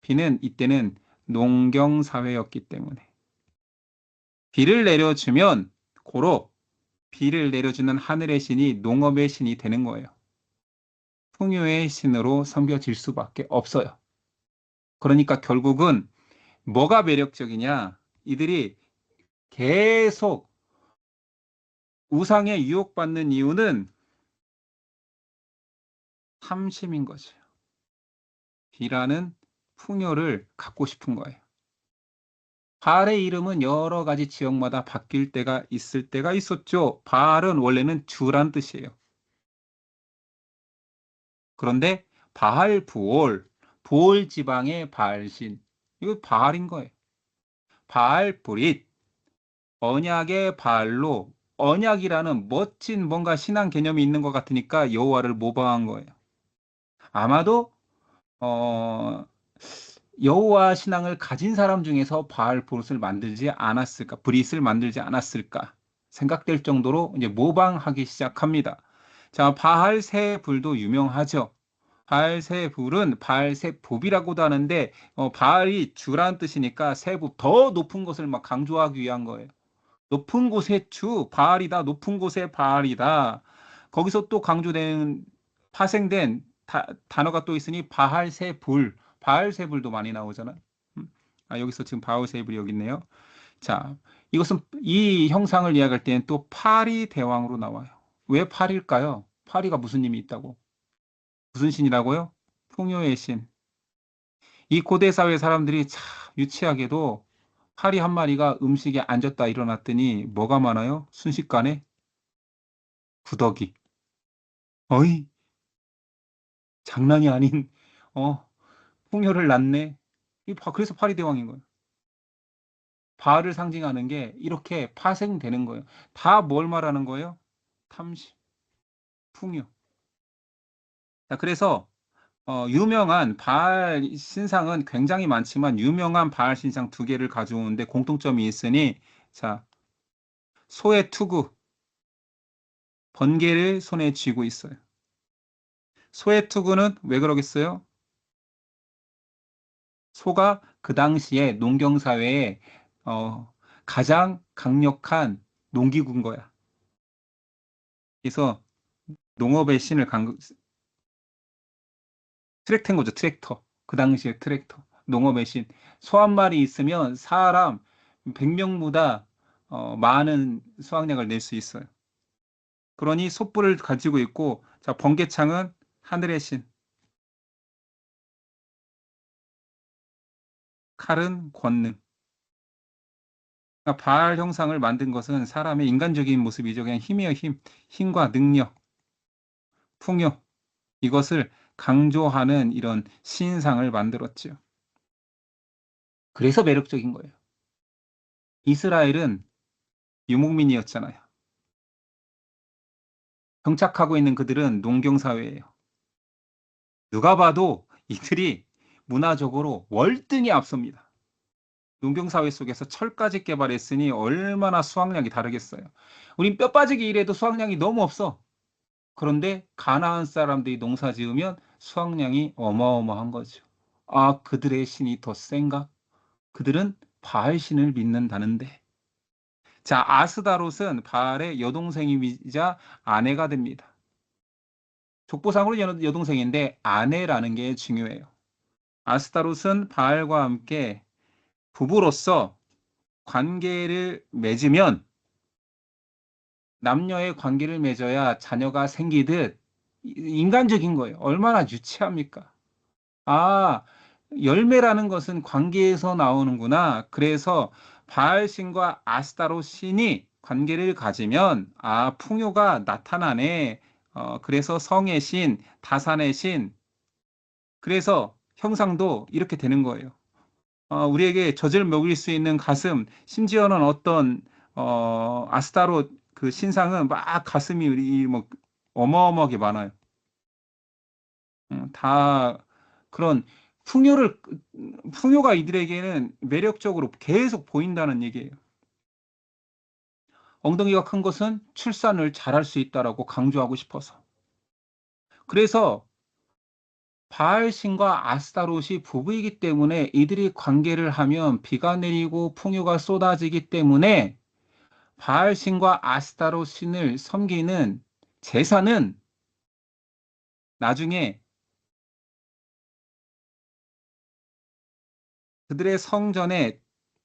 비는 이때는 농경 사회였기 때문에 비를 내려주면 고로 비를 내려주는 하늘의 신이 농업의 신이 되는 거예요. 풍요의 신으로 섬겨질 수밖에 없어요. 그러니까 결국은 뭐가 매력적이냐? 이들이 계속 우상에 유혹받는 이유는 탐심인 거죠. 비라는 풍요를 갖고 싶은 거예요. 바알의 이름은 여러 가지 지역마다 바뀔 때가 있을 때가 있었죠. 바알은 원래는 주란 뜻이에요. 그런데 바알 부올, 부올 지방의 바알신, 이거 바알인 거예요. 바알 브릿, 언약의 바알로, 언약이라는 멋진 뭔가 신앙 개념이 있는 것 같으니까 여호와를 모방한 거예요. 아마도 여호와 신앙을 가진 사람 중에서 바알 브릿을 만들지 않았을까, 브릿을 만들지 않았을까 생각될 정도로 이제 모방하기 시작합니다. 자, 바알 새 불도 유명하죠. 바알 새 불은 바알 새 봅이라고도 하는데 바알이 주라는 뜻이니까 세부 더 높은 것을 막 강조하기 위한 거예요. 높은 곳의 주 바알이다. 높은 곳의 바알이다. 거기서 또 강조된 파생된 단어가 또 있으니 바알세불, 바알세불도 많이 나오잖아. 여기서 지금 바알세불이 여기 있네요. 자, 이것은 이 형상을 이야기할 때는 또 파리 대왕으로 나와요. 왜 파리일까요? 파리가 무슨 힘이 있다고? 무슨 신이라고요? 풍요의 신. 이 고대 사회 사람들이 참 유치하게도 파리 한 마리가 음식에 앉았다 일어났더니 뭐가 많아요? 순식간에 구더기. 어이, 장난이 아닌, 어, 풍요를 낳네. 그래서 파리 대왕인 거예요. 바알을 상징하는 게 이렇게 파생되는 거예요. 다 뭘 말하는 거예요? 탐심, 풍요. 자, 그래서 유명한 바알 신상은 굉장히 많지만 유명한 바알 신상 두 개를 가져오는데 공통점이 있으니 자, 소의 투구, 번개를 손에 쥐고 있어요. 소의 투구는 왜 그러겠어요? 소가 그 당시에 농경사회에 가장 강력한 농기구인 거야. 그래서 농업의 신을 트랙터인 거죠. 트랙터. 그 당시에 트랙터. 농업의 신. 소 한 마리 있으면 사람 100명보다 많은 수확량을 낼 수 있어요. 그러니 솥불을 가지고 있고, 자, 번개창은 하늘의 신. 칼은 권능. 그러니까 바알 형상을 만든 것은 사람의 인간적인 모습이죠. 그냥 힘이에요, 힘. 힘과 능력, 풍요. 이것을 강조하는 이런 신상을 만들었죠. 그래서 매력적인 거예요. 이스라엘은 유목민이었잖아요. 정착하고 있는 그들은 농경사회예요. 누가 봐도 이들이 문화적으로 월등히 앞섭니다. 농경사회 속에서 철까지 개발했으니 얼마나 수확량이 다르겠어요. 우린 뼈 빠지게 일해도 수확량이 너무 없어. 그런데 가나안 사람들이 농사 지으면 수확량이 어마어마한 거죠. 아, 그들의 신이 더 센가? 그들은 바알 신을 믿는다는데. 자, 아스다롯은 바알의 여동생이자 아내가 됩니다. 족보상으로 여동생인데 아내라는 게 중요해요. 아스타롯은 바알과 함께 부부로서 관계를 맺으면 남녀의 관계를 맺어야 자녀가 생기듯 인간적인 거예요. 얼마나 유치합니까? 아, 열매라는 것은 관계에서 나오는구나. 그래서 바알 신과 아스타롯 신이 관계를 가지면 풍요가 나타나네. 그래서 성의 신, 다산의 신. 그래서 형상도 이렇게 되는 거예요. 우리에게 젖을 먹일 수 있는 가슴, 심지어는 어떤 아스타롯 그 신상은 막 가슴이 뭐 어마어마하게 많아요. 다 그런 풍요가 이들에게는 매력적으로 계속 보인다는 얘기예요. 엉덩이가 큰 것은 출산을 잘할 수 있다라고 강조하고 싶어서. 그래서 바알신과 아스타롯이 부부이기 때문에 이들이 관계를 하면 비가 내리고 풍요가 쏟아지기 때문에 바알신과 아스타롯 신을 섬기는 제사는 나중에 그들의 성전에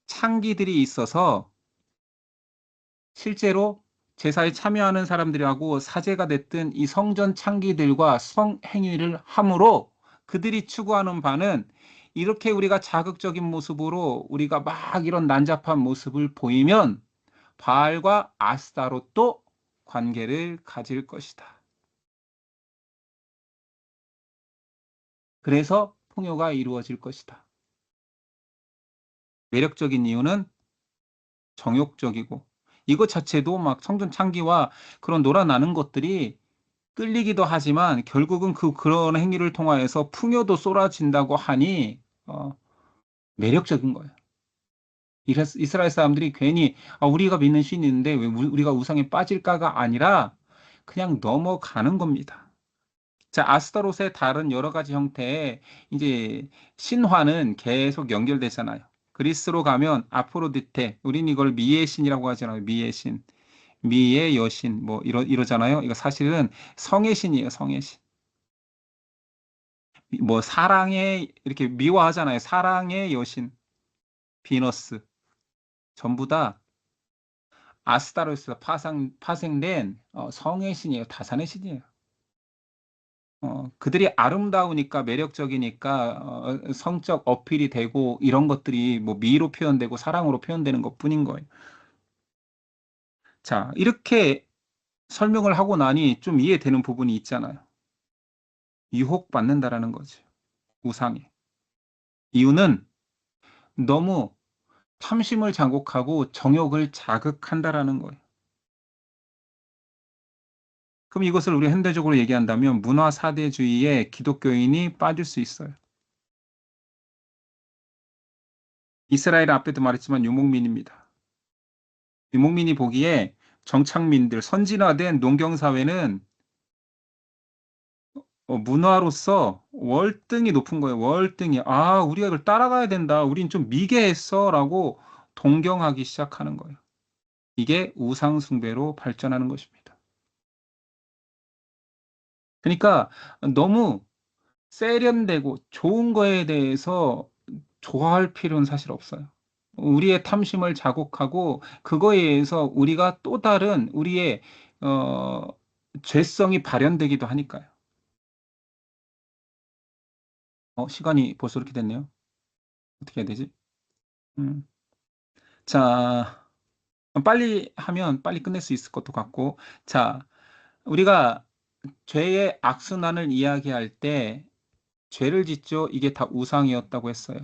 창기들이 있어서 실제로 제사에 참여하는 사람들하고 사제가 됐든 이 성전 창기들과 성행위를 함으로 그들이 추구하는 바는 이렇게 우리가 자극적인 모습으로 우리가 막 이런 난잡한 모습을 보이면 바알과 아스타롯도 관계를 가질 것이다. 그래서 풍요가 이루어질 것이다. 매력적인 이유는 정욕적이고 이것 자체도 막 성전 창기와 그런 놀아나는 것들이 끌리기도 하지만 결국은 그런 행위를 통하여서 풍요도 쏟아진다고 하니 매력적인 거예요. 이스라엘 사람들이 괜히 우리가 믿는 신이 있는데 왜 우리가 우상에 빠질까가 아니라 그냥 넘어가는 겁니다. 자, 아스타롯의 다른 여러 가지 형태의 이제 신화는 계속 연결되잖아요. 그리스로 가면 아프로디테, 우린 이걸 미의 신이라고 하잖아요. 미의 신, 미의 여신, 뭐 이러잖아요. 이거 사실은 성의 신이에요. 성의 신. 뭐 사랑의 이렇게 미화하잖아요. 사랑의 여신, 비너스. 전부 다 아스타로스에서 파생된 성의 신이에요. 다산의 신이에요. 그들이 아름다우니까 매력적이니까 성적 어필이 되고 이런 것들이 뭐 미로 표현되고 사랑으로 표현되는 것뿐인 거예요. 자, 이렇게 설명을 하고 나니 좀 이해되는 부분이 있잖아요. 유혹받는다라는 거죠. 우상에. 이유는 너무 탐심을 자극하고 정욕을 자극한다라는 거예요. 그럼 이것을 우리 현대적으로 얘기한다면 문화 사대주의에 기독교인이 빠질 수 있어요. 이스라엘은 앞에도 말했지만 유목민입니다. 유목민이 보기에 정착민들, 선진화된 농경사회는 문화로서 월등히 높은 거예요. 월등히. 우리가 이걸 따라가야 된다. 우린 좀 미개했어. 라고 동경하기 시작하는 거예요. 이게 우상숭배로 발전하는 것입니다. 그러니까 너무 세련되고 좋은 거에 대해서 좋아할 필요는 사실 없어요. 우리의 탐심을 자극하고 그거에 의해서 우리가 또 다른 우리의 어, 죄성이 발현되기도 하니까요. 시간이 벌써 이렇게 됐네요. 어떻게 해야 되지? 음. 자, 빨리 하면 빨리 끝낼 수 있을 것도 같고, 자, 우리가 죄의 악순환을 이야기할 때 죄를 짓죠. 이게 다 우상이었다고 했어요.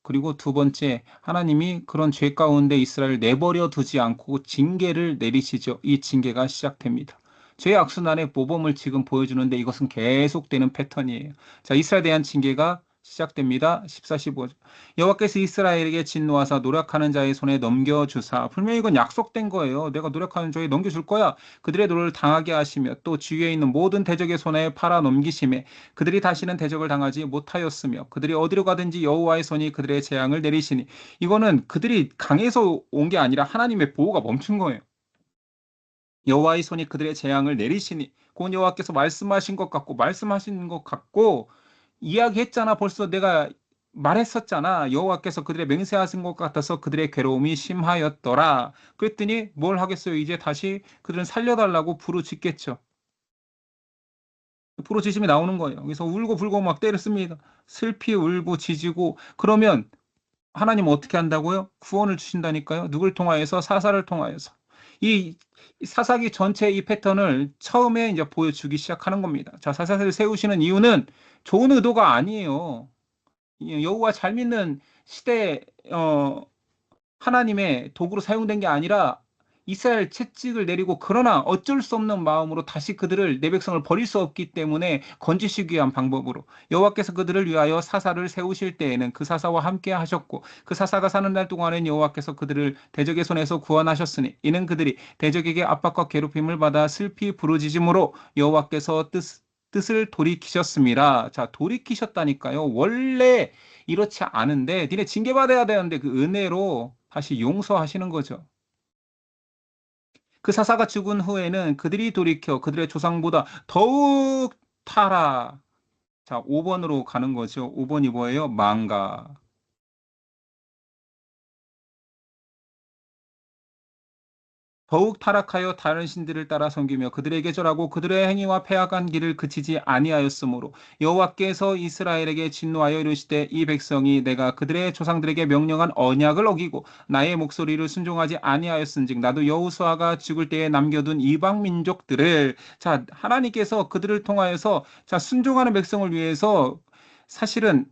그리고 두 번째, 하나님이 그런 죄 가운데 이스라엘을 내버려 두지 않고 징계를 내리시죠. 이 징계가 시작됩니다. 죄의 악순환의 모범을 지금 보여주는데 이것은 계속되는 패턴이에요. 자, 이스라엘에 대한 징계가 시작됩니다. 14, 15절. 여호와께서 이스라엘에게 진노하사 노력하는 자의 손에 넘겨주사. 분명히 이건 약속된 거예요. 내가 노력하는 자에 넘겨줄 거야. 그들의 노를 당하게 하시며 또 주위에 있는 모든 대적의 손에 팔아 넘기심에 그들이 다시는 대적을 당하지 못하였으며 그들이 어디로 가든지 여호와의 손이 그들의 재앙을 내리시니 이거는 그들이 강해서 온 게 아니라 하나님의 보호가 멈춘 거예요. 여호와의 손이 그들의 재앙을 내리시니 곧 여호와께서 말씀하신 것 같고 이야기했잖아. 벌써 내가 말했었잖아. 여호와께서 그들의 맹세하신 것 같아서 그들의 괴로움이 심하였더라. 그랬더니 뭘 하겠어요? 이제 다시 그들은 살려달라고 부르짖겠죠. 부르짖음이 나오는 거예요. 그래서 울고 불고 막 때렸습니다. 슬피 울고 짖고 그러면 하나님 어떻게 한다고요? 구원을 주신다니까요. 누굴 통하여서? 사사를 통하여서. 이 사사기 전체 이 패턴을 처음에 이제 보여주기 시작하는 겁니다. 자, 사사를 세우시는 이유는 좋은 의도가 아니에요. 여호와 잘 믿는 시대 하나님의 도구로 사용된 게 아니라 이스라엘 채찍을 내리고 그러나 어쩔 수 없는 마음으로 다시 그들을 내 백성을 버릴 수 없기 때문에 건지시기 위한 방법으로 여호와께서 그들을 위하여 사사를 세우실 때에는 그 사사와 함께 하셨고 그 사사가 사는 날 동안엔 여호와께서 그들을 대적의 손에서 구원하셨으니 이는 그들이 대적에게 압박과 괴롭힘을 받아 슬피 부르짖음으로 여호와께서 뜻을 돌이키셨습니다. 자, 돌이키셨다니까요. 원래 이렇지 않은데 니네 징계받아야 되는데 그 은혜로 다시 용서하시는 거죠. 그 사사가 죽은 후에는 그들이 돌이켜 그들의 조상보다 더욱 타라. 자, 5번으로 가는 거죠. 5번이 뭐예요? 망가. 더욱 타락하여 다른 신들을 따라 섬기며 그들에게 절하고 그들의 행위와 패악한 길을 그치지 아니하였으므로 여호와께서 이스라엘에게 진노하여 이르시되 이 백성이 내가 그들의 조상들에게 명령한 언약을 어기고 나의 목소리를 순종하지 아니하였은즉 나도 여호수아가 죽을 때에 남겨둔 이방 민족들을 자 하나님께서 그들을 통하여서 자 순종하는 백성을 위해서 사실은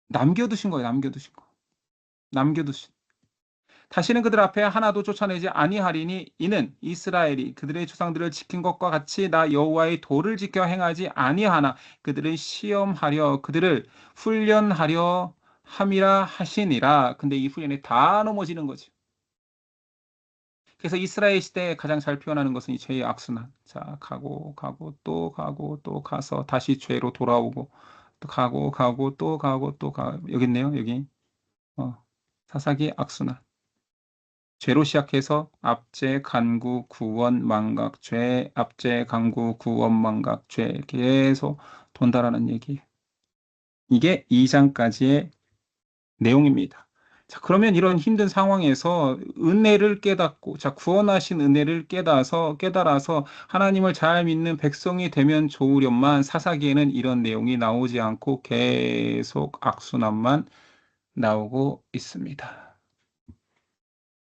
남겨두신 거예요. 남겨두신 거. 남겨두신 다시는 그들 앞에 하나도 쫓아내지 아니하리니 이는 이스라엘이 그들의 조상들을 지킨 것과 같이 나 여호와의 도를 지켜 행하지 아니하나 그들을 시험하려 그들을 훈련하려 함이라 하시니라. 근데 이 훈련에 다 넘어지는 거죠. 그래서 이스라엘 시대에 가장 잘 표현하는 것은 이 죄의 악순환. 자, 가고 또 가고 또 가서 다시 죄로 돌아오고 또 가고 또 가고 또 가. 여기 있네요. 여기. 사사기 악순환. 죄로 시작해서 압제, 간구, 구원, 망각, 죄, 압제, 간구, 구원, 망각, 죄 계속 돈다라는 얘기. 이게 2장까지의 내용입니다. 자, 그러면 이런 힘든 상황에서 은혜를 깨닫고, 자, 구원하신 은혜를 깨달아서 하나님을 잘 믿는 백성이 되면 좋으련만 사사기에는 이런 내용이 나오지 않고 계속 악순환만 나오고 있습니다.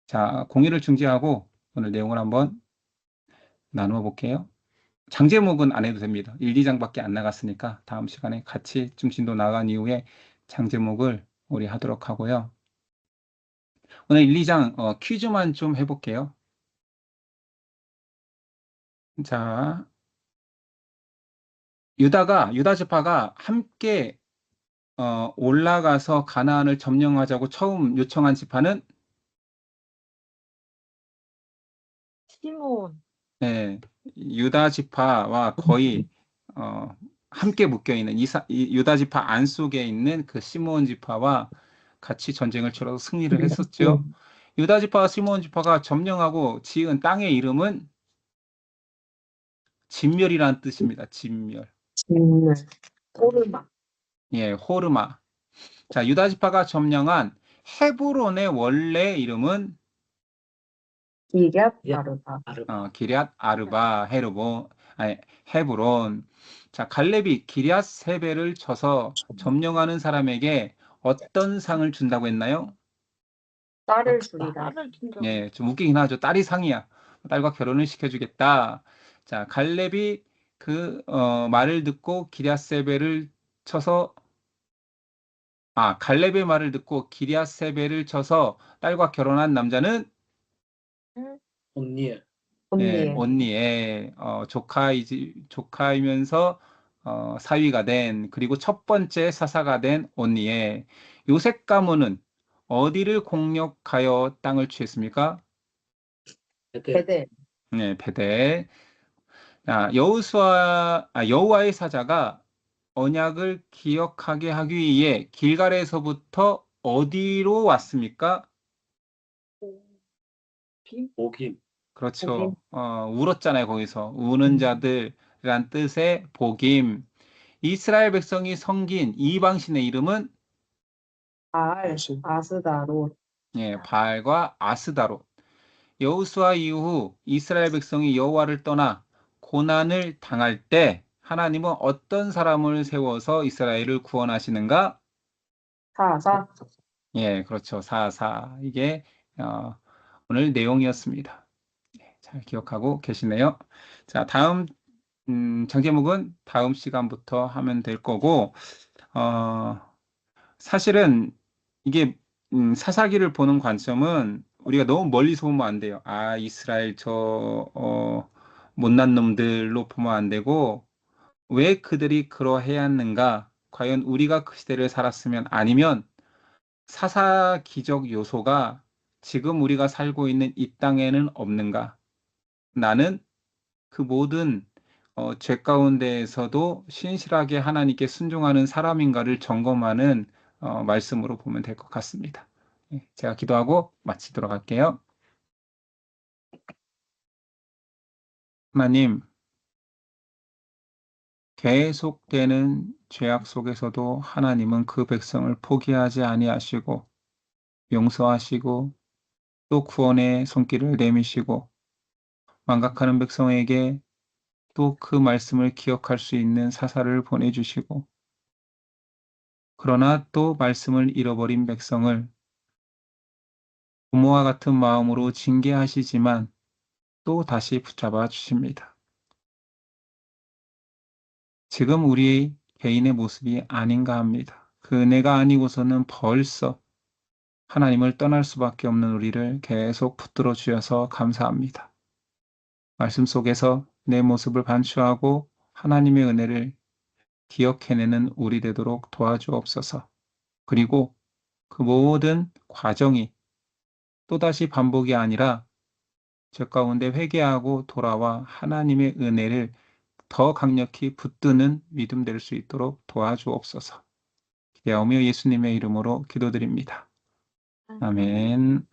자, 공의를 중지하고 오늘 내용을 한번 나누어 볼게요. 장제목은 안 해도 됩니다. 1, 2장밖에 안 나갔으니까 다음 시간에 같이 중심도 나간 이후에 장제목을 우리 하도록 하고요. 오늘 1, 2장 퀴즈만 좀 해볼게요. 자, 유다 지파가 함께 올라가서 가나안을 점령하자고 처음 요청한 지파는 시몬. 네, 유다 지파와 거의 어, 함께 묶여 있는 유다 지파 안속에 있는 그 시므온 지파와 같이 전쟁을 치러서 승리를 했었죠. 유다 지파와 시므온 지파가 점령하고 지은 땅의 이름은 진멸이라는 뜻입니다. 진멸. 오르막. 예, 호르마. 자, 유다 지파가 점령한 헤브론의 원래 이름은 기럇 아르바. 기럇 아르바 헤브론. 자, 갈렙이 기럇 세배를 쳐서 점령하는 사람에게 어떤 상을 준다고 했나요? 딸을 주리라. 예, 좀 웃기긴 하죠. 딸이 상이야. 딸과 결혼을 시켜주겠다. 자, 갈렙이 그 말을 듣고 기럇 세배를 쳐서 갈렙의 말을 듣고 기럇 세배를 쳐서 딸과 결혼한 남자는 온니엘. 예, 온니의 조카이면서 사위가 된 그리고 첫 번째 사사가 된 온니의 요셉 가문은 어디를 공격하여 땅을 취했습니까? 베델. 네, 베델. 여호와의 사자가 언약을 기억하게 하기 위해 길갈에서부터 어디로 왔습니까? 복임. 그렇죠. 울었잖아요, 거기서. 우는 자들이란 뜻의 복임. 이스라엘 백성이 섬긴 이방신의 이름은 바알, 아스다롯. 예, 바알과 아스다롯. 여호수아 이후 이스라엘 백성이 여호와를 떠나 고난을 당할 때 하나님은 어떤 사람을 세워서 이스라엘을 구원하시는가? 사사. 예, 그렇죠. 사사. 이게 오늘 내용이었습니다. 잘 기억하고 계시네요. 자, 다음 장제목은 다음 시간부터 하면 될 거고, 사실은 이게 사사기를 보는 관점은 우리가 너무 멀리서 보면 안 돼요. 이스라엘 못난 놈들로 보면 안 되고, 왜 그들이 그러해야 했는가? 과연 우리가 그 시대를 살았으면 아니면 사사기적 요소가 지금 우리가 살고 있는 이 땅에는 없는가? 나는 그 모든 죄 가운데에서도 신실하게 하나님께 순종하는 사람인가를 점검하는 말씀으로 보면 될 것 같습니다. 제가 기도하고 마치도록 할게요. 하나님, 계속되는 죄악 속에서도 하나님은 그 백성을 포기하지 아니하시고 용서하시고 또 구원의 손길을 내미시고 망각하는 백성에게 또 그 말씀을 기억할 수 있는 사사를 보내주시고 그러나 또 말씀을 잃어버린 백성을 부모와 같은 마음으로 징계하시지만 또 다시 붙잡아 주십니다. 지금 우리 개인의 모습이 아닌가 합니다. 그 은혜가 아니고서는 벌써 하나님을 떠날 수밖에 없는 우리를 계속 붙들어 주셔서 감사합니다. 말씀 속에서 내 모습을 반추하고 하나님의 은혜를 기억해내는 우리 되도록 도와주옵소서. 그리고 그 모든 과정이 또다시 반복이 아니라 죄 가운데 회개하고 돌아와 하나님의 은혜를 더 강력히 붙드는 믿음 될 수 있도록 도와주옵소서. 기대하며 예수님의 이름으로 기도드립니다. 아멘.